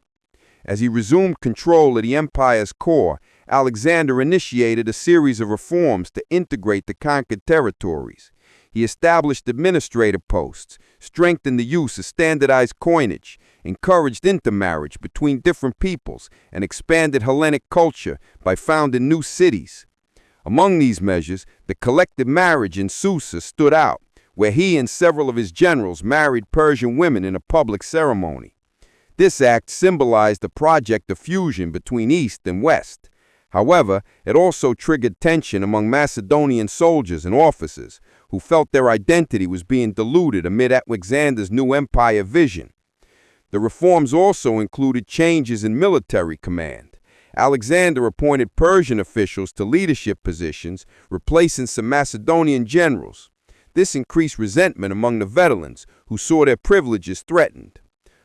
As he resumed control of the empire's core, Alexander initiated a series of reforms to integrate the conquered territories. He established administrative posts, strengthened the use of standardized coinage, encouraged intermarriage between different peoples, and expanded Hellenic culture by founding new cities. Among these measures, the collective marriage in Susa stood out, where he and several of his generals married Persian women in a public ceremony. This act symbolized a project of fusion between East and West. However, it also triggered tension among Macedonian soldiers and officers, who felt their identity was being diluted amid Alexander's new empire vision. The reforms also included changes in military command. Alexander appointed Persian officials to leadership positions, replacing some Macedonian generals. This increased resentment among the veterans, who saw their privileges threatened.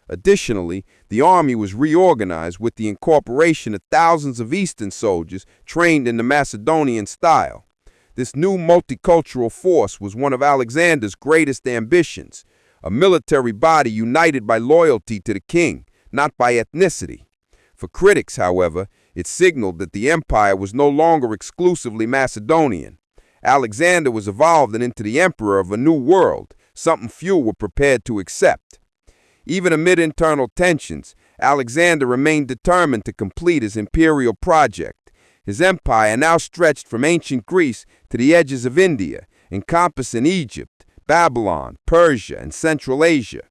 Additionally, the army was reorganized with the incorporation of thousands of Eastern soldiers trained in the Macedonian style. This new multicultural force was one of Alexander's greatest ambitions, a military body united by loyalty to the king, not by ethnicity. For critics, however, it signaled that the empire was no longer exclusively Macedonian. Alexander was evolving into the emperor of a new world, something few were prepared to accept. Even amid internal tensions, Alexander remained determined to complete his imperial project. His empire now stretched from ancient Greece to the edges of India, encompassing Egypt, Babylon, Persia, and Central Asia.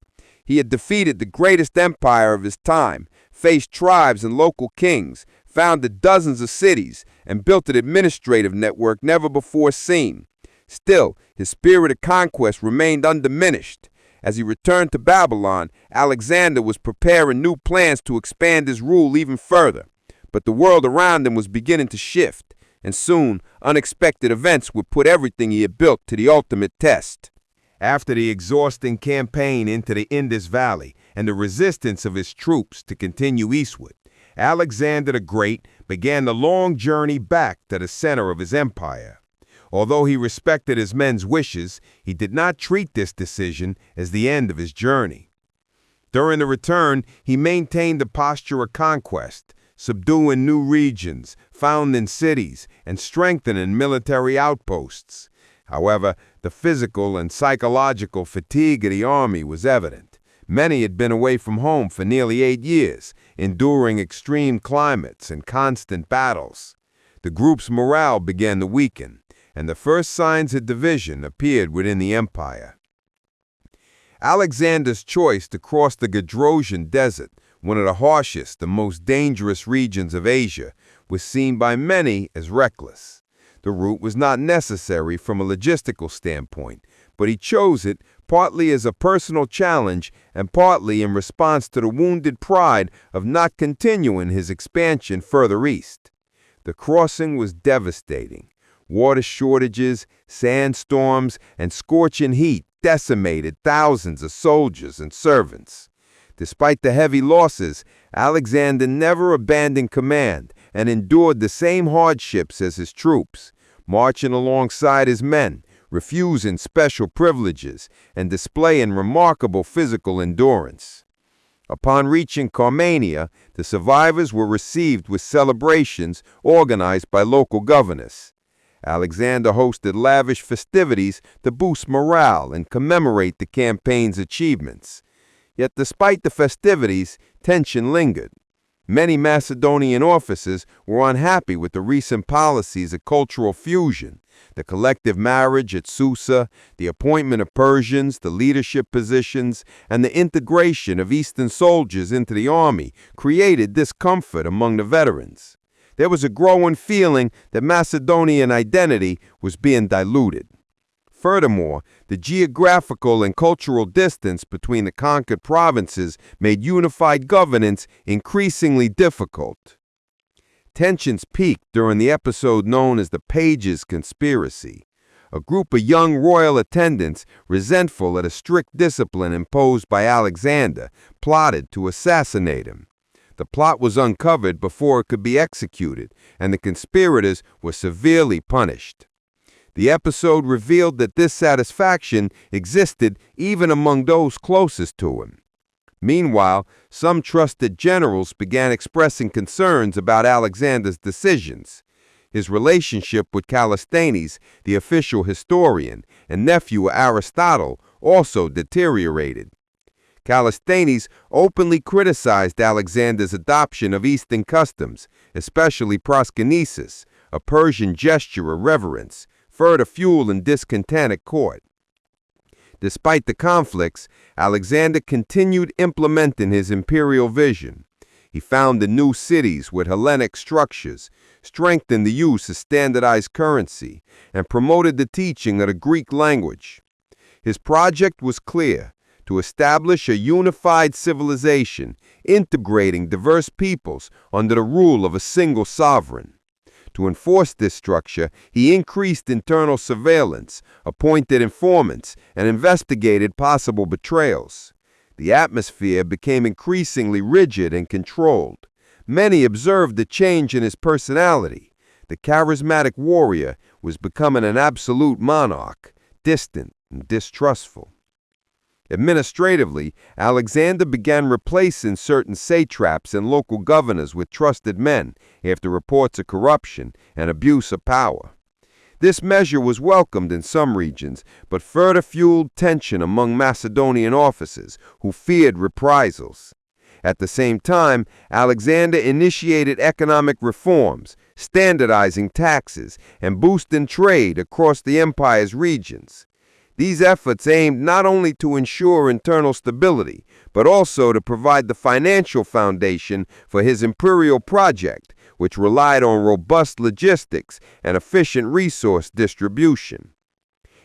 He had defeated the greatest empire of his time, faced tribes and local kings, founded dozens of cities, and built an administrative network never before seen. Still, his spirit of conquest remained undiminished. As he returned to Babylon, Alexander was preparing new plans to expand his rule even further. But the world around him was beginning to shift, and soon unexpected events would put everything he had built to the ultimate test. After the exhausting campaign into the Indus Valley and the resistance of his troops to continue eastward, Alexander the Great began the long journey back to the center of his empire. Although he respected his men's wishes, he did not treat this decision as the end of his journey. During the return, he maintained a posture of conquest, subduing new regions, founding cities, and strengthening military outposts. However, the physical and psychological fatigue of the army was evident. Many had been away from home for nearly 8 years, enduring extreme climates and constant battles. The group's morale began to weaken, and the first signs of division appeared within the empire. Alexander's choice to cross the Gadrosian Desert, one of the harshest and most dangerous regions of Asia, was seen by many as reckless. The route was not necessary from a logistical standpoint, but he chose it partly as a personal challenge and partly in response to the wounded pride of not continuing his expansion further east. The crossing was devastating. Water shortages, sandstorms, and scorching heat decimated thousands of soldiers and servants. Despite the heavy losses, Alexander never abandoned command and endured the same hardships as his troops, marching alongside his men, refusing special privileges, and displaying remarkable physical endurance. Upon reaching Carmania, the survivors were received with celebrations organized by local governors. Alexander hosted lavish festivities to boost morale and commemorate the campaign's achievements. Yet despite the festivities, tension lingered. Many Macedonian officers were unhappy with the recent policies of cultural fusion. The collective marriage at Susa, the appointment of Persians to leadership positions, and the integration of Eastern soldiers into the army created discomfort among the veterans. There was a growing feeling that Macedonian identity was being diluted. Furthermore, the geographical and cultural distance between the conquered provinces made unified governance increasingly difficult. Tensions peaked during the episode known as the Pages Conspiracy. A group of young royal attendants, resentful at a strict discipline imposed by Alexander, plotted to assassinate him. The plot was uncovered before it could be executed, and the conspirators were severely punished. The episode revealed that dissatisfaction existed even among those closest to him. Meanwhile, some trusted generals began expressing concerns about Alexander's decisions. His relationship with Callisthenes, the official historian and nephew of Aristotle, also deteriorated. Callisthenes openly criticized Alexander's adoption of Eastern customs, especially proskynesis, a Persian gesture of reverence, further fueling discontent at court. Despite the conflicts, Alexander continued implementing his imperial vision. He founded new cities with Hellenic structures, strengthened the use of standardized currency, and promoted the teaching of the Greek language. His project was clear: to establish a unified civilization, integrating diverse peoples under the rule of a single sovereign. To enforce this structure, he increased internal surveillance, appointed informants, and investigated possible betrayals. The atmosphere became increasingly rigid and controlled. Many observed the change in his personality. The charismatic warrior was becoming an absolute monarch, distant and distrustful. Administratively, Alexander began replacing certain satraps and local governors with trusted men after reports of corruption and abuse of power. This measure was welcomed in some regions, but further fueled tension among Macedonian officers who feared reprisals. At the same time, Alexander initiated economic reforms, standardizing taxes and boosting trade across the empire's regions. These efforts aimed not only to ensure internal stability, but also to provide the financial foundation for his imperial project, which relied on robust logistics and efficient resource distribution.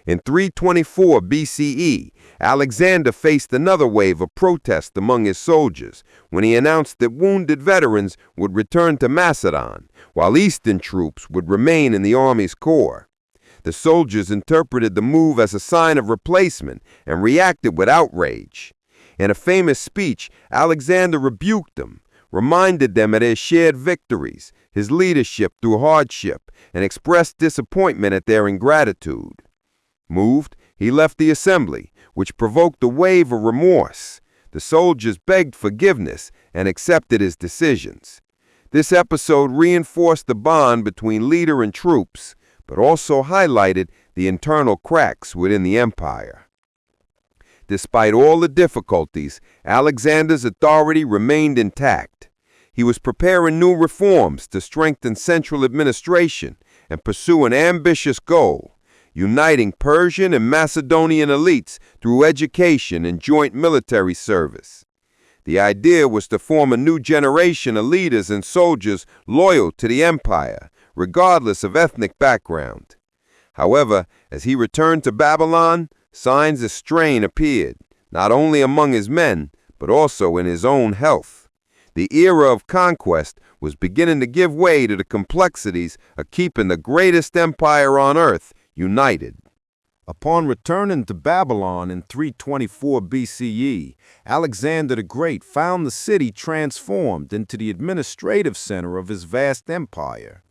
In 324 BCE, Alexander faced another wave of protest among his soldiers when he announced that wounded veterans would return to Macedon, while Eastern troops would remain in the army's core. The soldiers interpreted the move as a sign of replacement and reacted with outrage. In a famous speech, Alexander rebuked them, reminded them of their shared victories, his leadership through hardship, and expressed disappointment at their ingratitude. Moved, he left the assembly, which provoked a wave of remorse. The soldiers begged forgiveness and accepted his decisions. This episode reinforced the bond between leader and troops, but also highlighted the internal cracks within the empire. Despite all the difficulties, Alexander's authority remained intact. He was preparing new reforms to strengthen central administration and pursue an ambitious goal: uniting Persian and Macedonian elites through education and joint military service. The idea was to form a new generation of leaders and soldiers loyal to the empire, regardless of ethnic background. However, as he returned to Babylon, signs of strain appeared, not only among his men, but also in his own health. The era of conquest was beginning to give way to the complexities of keeping the greatest empire on earth united. Upon returning to Babylon in 324 BCE, Alexander the Great found the city transformed into the administrative center of his vast empire.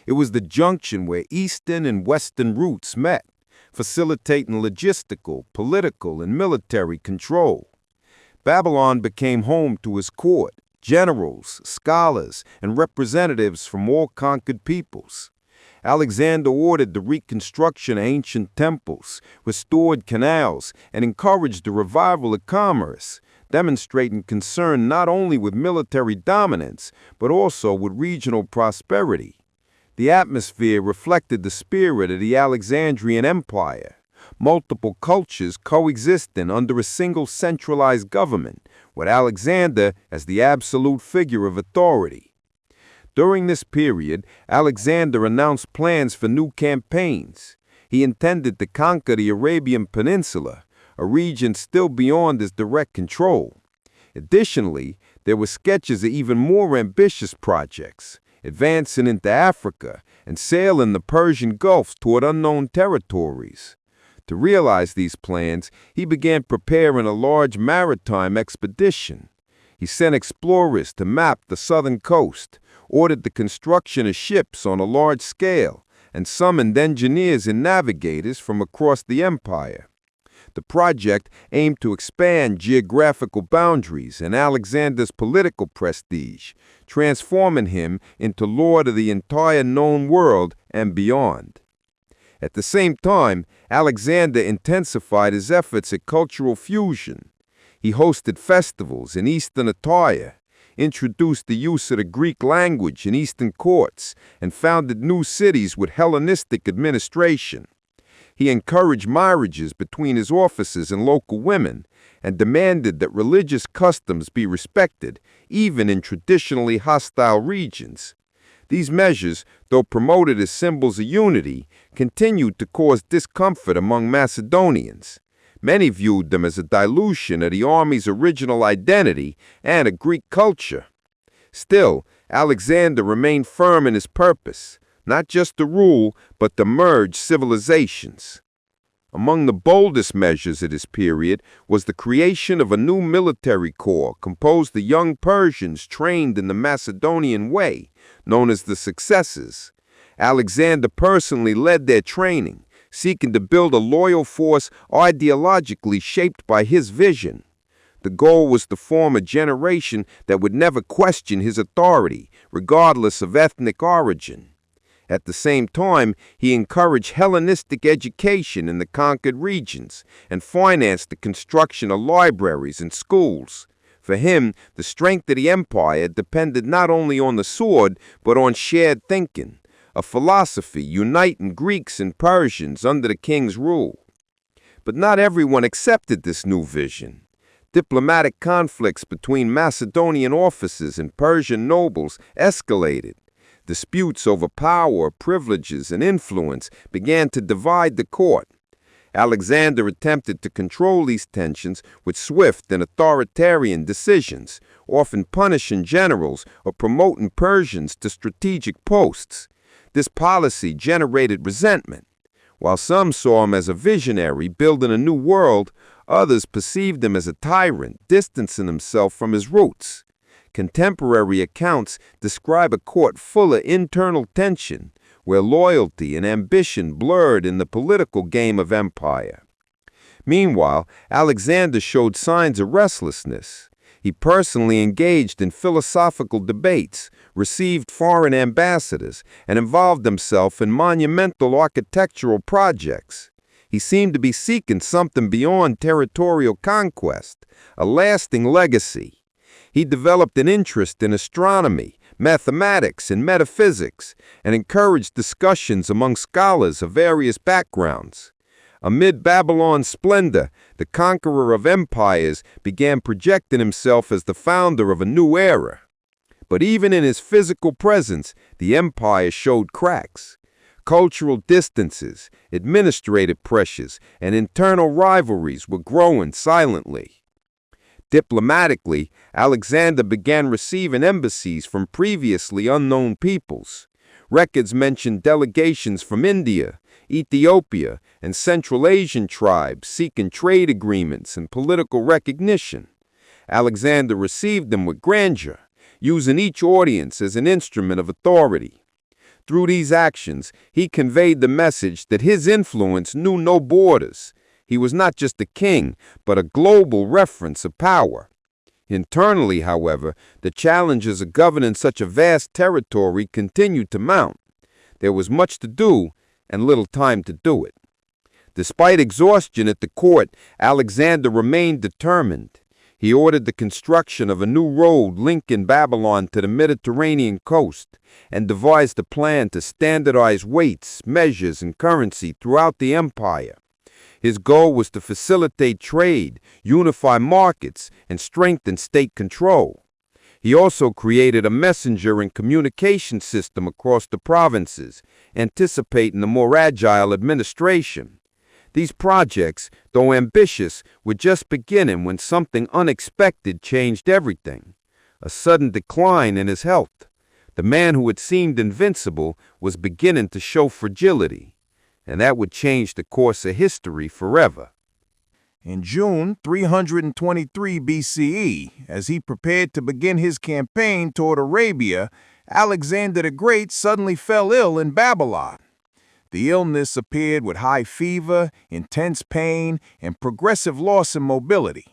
It was the junction where Eastern and Western routes met, facilitating logistical, political, and military control. Babylon became home to his court, generals, scholars, and representatives from all conquered peoples. Alexander ordered the reconstruction of ancient temples, restored canals, and encouraged the revival of commerce, demonstrating concern not only with military dominance, but also with regional prosperity. The atmosphere reflected the spirit of the Alexandrian Empire, multiple cultures coexisting under a single centralized government, with Alexander as the absolute figure of authority. During this period, Alexander announced plans for new campaigns. He intended to conquer the Arabian Peninsula, a region still beyond his direct control. Additionally, there were sketches of even more ambitious projects, advancing into Africa and sailing the Persian Gulf toward unknown territories. To realize these plans, he began preparing a large maritime expedition. He sent explorers to map the southern coast, ordered the construction of ships on a large scale, and summoned engineers and navigators from across the empire. The project aimed to expand geographical boundaries and Alexander's political prestige, transforming him into lord of the entire known world and beyond. At the same time, Alexander intensified his efforts at cultural fusion. He hosted festivals in Eastern attire, introduced the use of the Greek language in Eastern courts, and founded new cities with Hellenistic administration. He encouraged marriages between his officers and local women, and demanded that religious customs be respected, even in traditionally hostile regions. These measures, though promoted as symbols of unity, continued to cause discomfort among Macedonians. Many viewed them as a dilution of the army's original identity and a Greek culture. Still, Alexander remained firm in his purpose, not just to rule, but to merge civilizations. Among the boldest measures of this period was the creation of a new military corps composed of young Persians trained in the Macedonian way, known as the successors. Alexander personally led their training, seeking to build a loyal force ideologically shaped by his vision. The goal was to form a generation that would never question his authority, regardless of ethnic origin. At the same time, he encouraged Hellenistic education in the conquered regions and financed the construction of libraries and schools. For him, the strength of the empire depended not only on the sword, but on shared thinking, a philosophy uniting Greeks and Persians under the king's rule. But not everyone accepted this new vision. Diplomatic conflicts between Macedonian officers and Persian nobles escalated. Disputes over power, privileges, and influence began to divide the court. Alexander attempted to control these tensions with swift and authoritarian decisions, often punishing generals or promoting Persians to strategic posts. This policy generated resentment. While some saw him as a visionary building a new world, others perceived him as a tyrant, distancing himself from his roots. Contemporary accounts describe a court full of internal tension, where loyalty and ambition blurred in the political game of empire. Meanwhile, Alexander showed signs of restlessness. He personally engaged in philosophical debates, received foreign ambassadors, and involved himself in monumental architectural projects. He seemed to be seeking something beyond territorial conquest, a lasting legacy. He developed an interest in astronomy, mathematics, and metaphysics, and encouraged discussions among scholars of various backgrounds. Amid Babylon's splendor, the conqueror of empires began projecting himself as the founder of a new era. But even in his physical presence, the empire showed cracks. Cultural distances, administrative pressures, and internal rivalries were growing silently. Diplomatically, Alexander began receiving embassies from previously unknown peoples. Records mention delegations from India, Ethiopia, and Central Asian tribes seeking trade agreements and political recognition. Alexander received them with grandeur, using each audience as an instrument of authority. Through these actions, he conveyed the message that his influence knew no borders. He was not just a king, but a global reference of power. Internally, however, the challenges of governing such a vast territory continued to mount. There was much to do and little time to do it. Despite exhaustion at the court, Alexander remained determined. He ordered the construction of a new road linking Babylon to the Mediterranean coast and devised a plan to standardize weights, measures, and currency throughout the empire. His goal was to facilitate trade, unify markets, and strengthen state control. He also created a messenger and communication system across the provinces, anticipating a more agile administration. These projects, though ambitious, were just beginning when something unexpected changed everything. A sudden decline in his health. The man who had seemed invincible was beginning to show fragility. And that would change the course of history forever. In June 323 BCE, as he prepared to begin his campaign toward Arabia, Alexander the Great suddenly fell ill in Babylon. The illness appeared with high fever, intense pain, and progressive loss in mobility.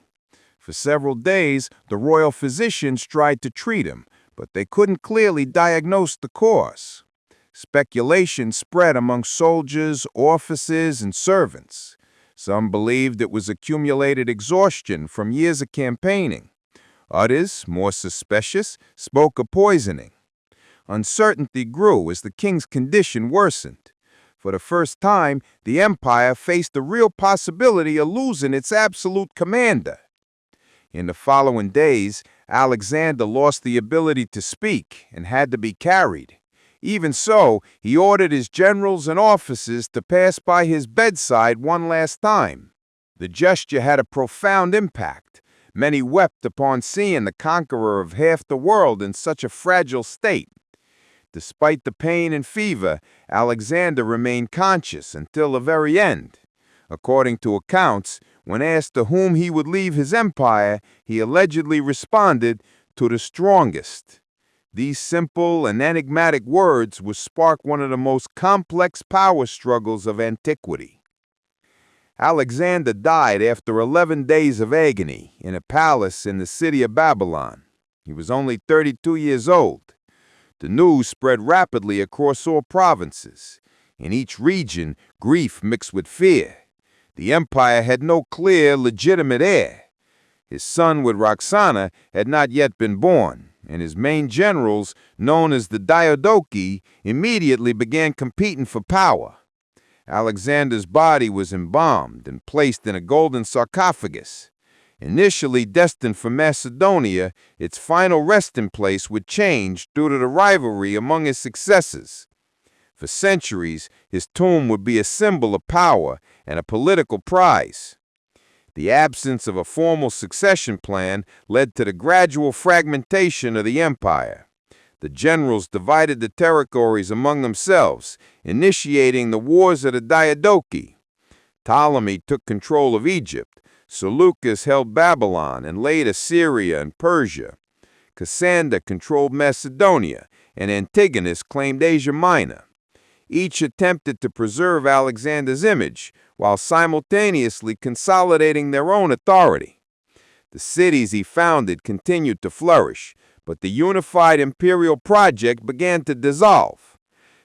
For several days, the royal physicians tried to treat him, but they couldn't clearly diagnose the cause. Speculation spread among soldiers, officers, and servants. Some believed it was accumulated exhaustion from years of campaigning. Others, more suspicious, spoke of poisoning. Uncertainty grew as the king's condition worsened. For the first time, the empire faced the real possibility of losing its absolute commander. In the following days, Alexander lost the ability to speak and had to be carried. Even so, he ordered his generals and officers to pass by his bedside one last time. The gesture had a profound impact. Many wept upon seeing the conqueror of half the world in such a fragile state. Despite the pain and fever, Alexander remained conscious until the very end. According to accounts, when asked to whom he would leave his empire, he allegedly responded, "To the strongest." These simple and enigmatic words would spark one of the most complex power struggles of antiquity. Alexander died after 11 days of agony in a palace in the city of Babylon. He was only 32 years old. The news spread rapidly across all provinces. In each region, grief mixed with fear. The empire had no clear, legitimate heir. His son with Roxana had not yet been born, and his main generals, known as the Diadochi, immediately began competing for power. Alexander's body was embalmed and placed in a golden sarcophagus. Initially destined for Macedonia, its final resting place would change due to the rivalry among his successors. For centuries, his tomb would be a symbol of power and a political prize. The absence of a formal succession plan led to the gradual fragmentation of the empire. The generals divided the territories among themselves, initiating the Wars of the Diadochi. Ptolemy took control of Egypt. Seleucus held Babylon and later Syria and Persia. Cassander controlled Macedonia, and Antigonus claimed Asia Minor. Each attempted to preserve Alexander's image, while simultaneously consolidating their own authority. The cities he founded continued to flourish, but the unified imperial project began to dissolve.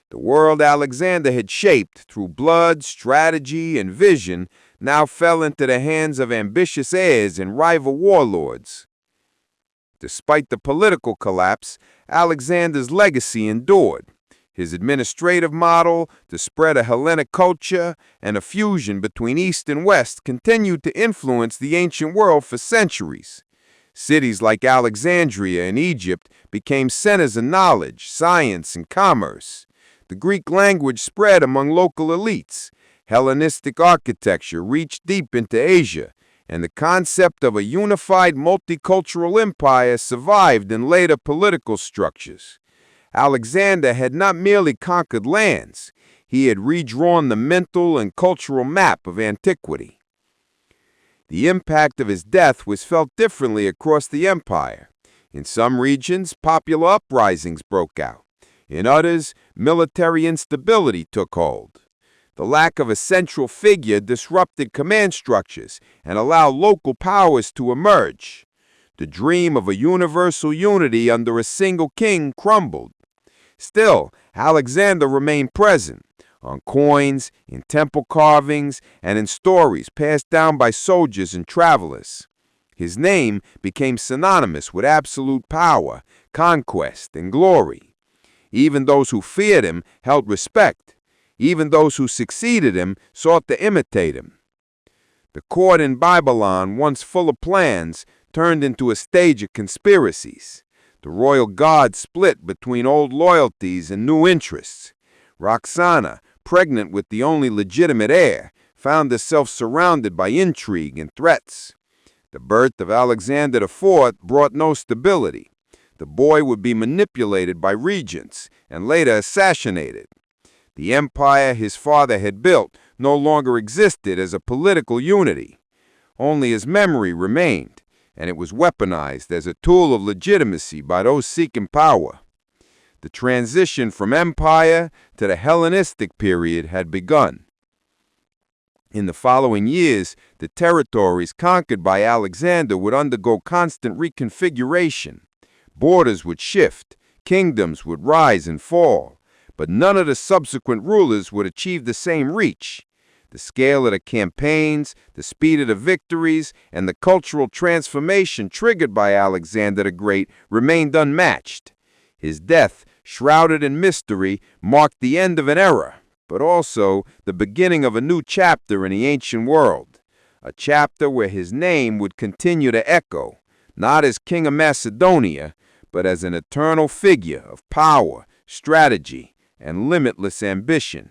The world Alexander had shaped through blood, strategy, and vision now fell into the hands of ambitious heirs and rival warlords. Despite the political collapse, Alexander's legacy endured. His administrative model, the spread of Hellenic culture, and a fusion between East and West continued to influence the ancient world for centuries. Cities like Alexandria in Egypt became centers of knowledge, science, and commerce. The Greek language spread among local elites. Hellenistic architecture reached deep into Asia, and the concept of a unified multicultural empire survived in later political structures. Alexander had not merely conquered lands, he had redrawn the mental and cultural map of antiquity. The impact of his death was felt differently across the empire. In some regions, popular uprisings broke out. In others, military instability took hold. The lack of a central figure disrupted command structures and allowed local powers to emerge. The dream of a universal unity under a single king crumbled. Still, Alexander remained present on coins, in temple carvings, and in stories passed down by soldiers and travelers. His name became synonymous with absolute power, conquest, and glory. Even those who feared him held respect. Even those who succeeded him sought to imitate him. The court in Babylon, once full of plans, turned into a stage of conspiracies. The royal guard split between old loyalties and new interests. Roxana, pregnant with the only legitimate heir, found herself surrounded by intrigue and threats. The birth of Alexander IV brought no stability. The boy would be manipulated by regents and later assassinated. The empire his father had built no longer existed as a political unity. Only his memory remained, and it was weaponized as a tool of legitimacy by those seeking power. The transition from empire to the Hellenistic period had begun. In the following years, the territories conquered by Alexander would undergo constant reconfiguration. Borders would shift, kingdoms would rise and fall. But none of the subsequent rulers would achieve the same reach. The scale of the campaigns, the speed of the victories, and the cultural transformation triggered by Alexander the Great remained unmatched. His death, shrouded in mystery, marked the end of an era, but also the beginning of a new chapter in the ancient world. A chapter where his name would continue to echo, not as King of Macedonia, but as an eternal figure of power, strategy, and limitless ambition.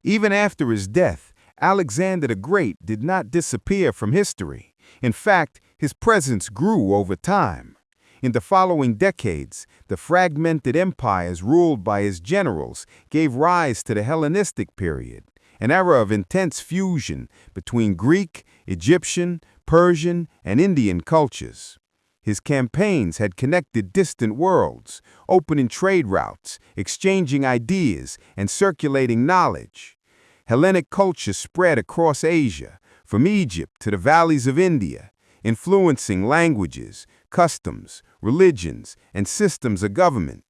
Even after his death, Alexander the Great did not disappear from history. In fact, his presence grew over time. In the following decades, the fragmented empires ruled by his generals gave rise to the Hellenistic period, an era of intense fusion between Greek, Egyptian, Persian, and Indian cultures. His campaigns had connected distant worlds, opening trade routes, exchanging ideas, and circulating knowledge. Hellenic culture spread across Asia, from Egypt to the valleys of India, influencing languages, customs, religions, and systems of government.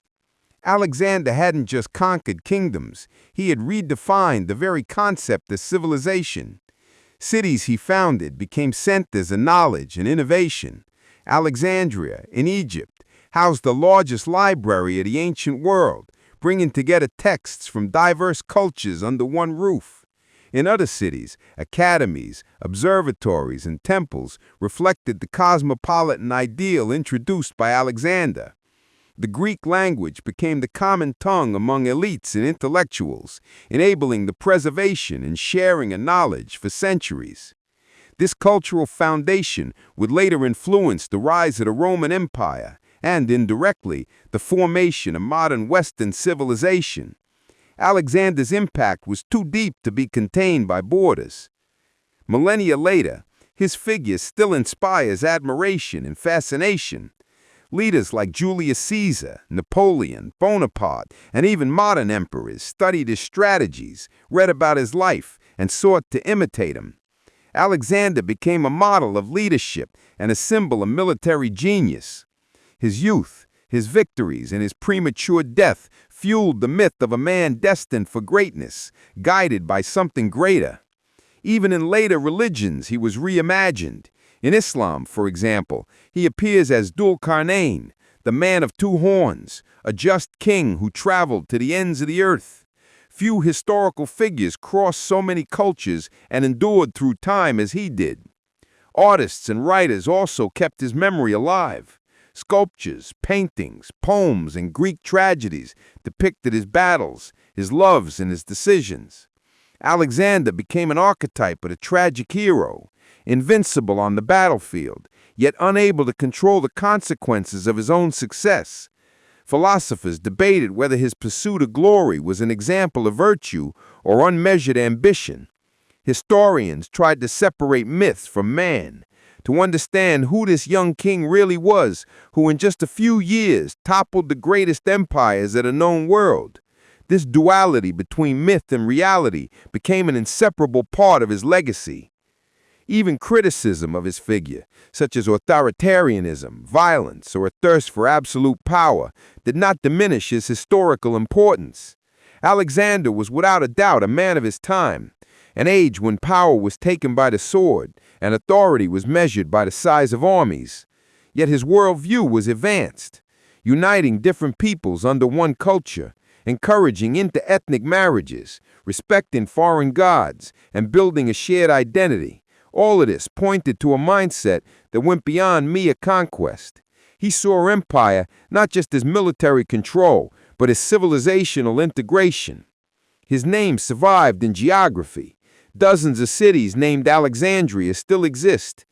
Alexander hadn't just conquered kingdoms, he had redefined the very concept of civilization. Cities he founded became centers of knowledge and innovation. Alexandria, in Egypt, housed the largest library of the ancient world, bringing together texts from diverse cultures under one roof. In other cities, academies, observatories, and temples reflected the cosmopolitan ideal introduced by Alexander. The Greek language became the common tongue among elites and intellectuals, enabling the preservation and sharing of knowledge for centuries. This cultural foundation would later influence the rise of the Roman Empire and, indirectly, the formation of modern Western civilization. Alexander's impact was too deep to be contained by borders. Millennia later, his figure still inspires admiration and fascination. Leaders like Julius Caesar, Napoleon, Bonaparte, and even modern emperors studied his strategies, read about his life, and sought to imitate him. Alexander became a model of leadership and a symbol of military genius. His youth, his victories, and his premature death fueled the myth of a man destined for greatness, guided by something greater. Even in later religions, he was reimagined. In Islam, for example, he appears as Dhul Qarnayn, the man of two horns, a just king who traveled to the ends of the earth. Few historical figures crossed so many cultures and endured through time as he did. Artists and writers also kept his memory alive. Sculptures, paintings, poems, and Greek tragedies depicted his battles, his loves, and his decisions. Alexander became an archetype of the tragic hero, invincible on the battlefield, yet unable to control the consequences of his own success. Philosophers debated whether his pursuit of glory was an example of virtue or unmeasured ambition. Historians tried to separate myth from man, to understand who this young king really was, who in just a few years toppled the greatest empires of the known world. This duality between myth and reality became an inseparable part of his legacy. Even criticism of his figure, such as authoritarianism, violence, or a thirst for absolute power, did not diminish his historical importance. Alexander was without a doubt a man of his time, an age when power was taken by the sword and authority was measured by the size of armies. Yet his worldview was advanced, uniting different peoples under one culture, encouraging inter-ethnic marriages, respecting foreign gods, and building a shared identity. All of this pointed to a mindset that went beyond mere conquest. He saw empire not just as military control, but as civilizational integration. His name survived in geography. Dozens of cities named Alexandria still exist.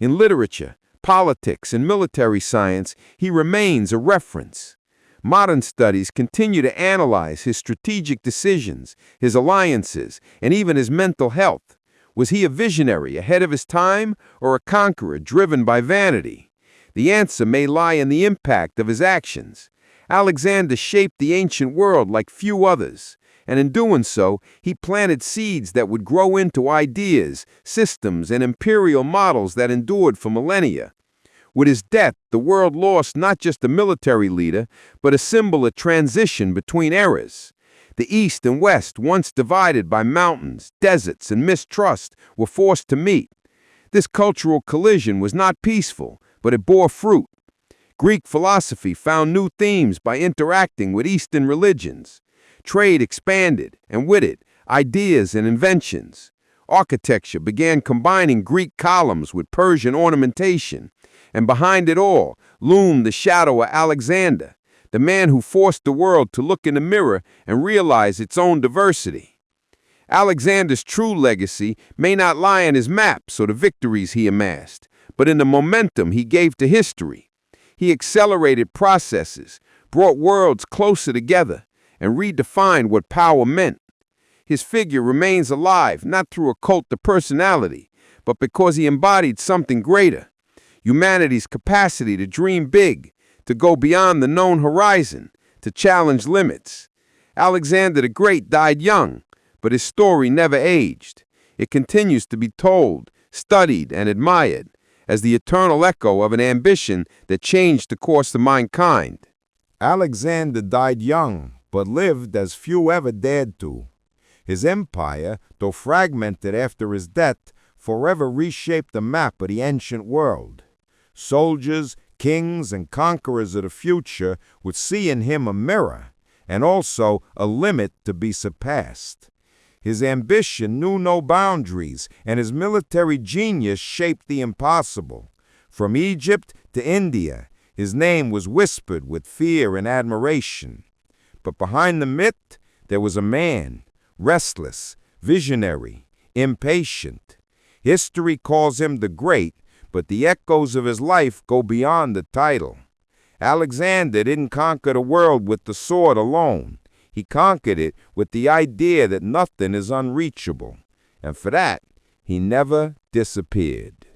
In literature, politics, and military science, he remains a reference. Modern studies continue to analyze his strategic decisions, his alliances, and even his mental health. Was he a visionary ahead of his time or a conqueror driven by vanity? The answer may lie in the impact of his actions. Alexander shaped the ancient world like few others, and in doing so, he planted seeds that would grow into ideas, systems, and imperial models that endured for millennia. With his death, the world lost not just a military leader, but a symbol of transition between eras. The East and West, once divided by mountains, deserts, and mistrust, were forced to meet. This cultural collision was not peaceful, but it bore fruit. Greek philosophy found new themes by interacting with Eastern religions. Trade expanded, and with it, ideas and inventions. Architecture began combining Greek columns with Persian ornamentation, and behind it all loomed the shadow of Alexander, the man who forced the world to look in the mirror and realize its own diversity. Alexander's true legacy may not lie in his maps or the victories he amassed, but in the momentum he gave to history. He accelerated processes, brought worlds closer together, and redefined what power meant. His figure remains alive not through a cult of personality, but because he embodied something greater: humanity's capacity to dream big, to go beyond the known horizon, to challenge limits. Alexander the Great died young, but his story never aged. It continues to be told, studied, and admired as the eternal echo of an ambition that changed the course of mankind. Alexander died young, but lived as few ever dared to. His empire, though fragmented after his death, forever reshaped the map of the ancient world. Soldiers, kings, and conquerors of the future would see in him a mirror, and also a limit to be surpassed. His ambition knew no boundaries, and his military genius shaped the impossible. From Egypt to India, his name was whispered with fear and admiration. But behind the myth, there was a man, restless, visionary, impatient. History calls him the Great, but the echoes of his life go beyond the title. Alexander didn't conquer the world with the sword alone. He conquered it with the idea that nothing is unreachable. And for that, he never disappeared.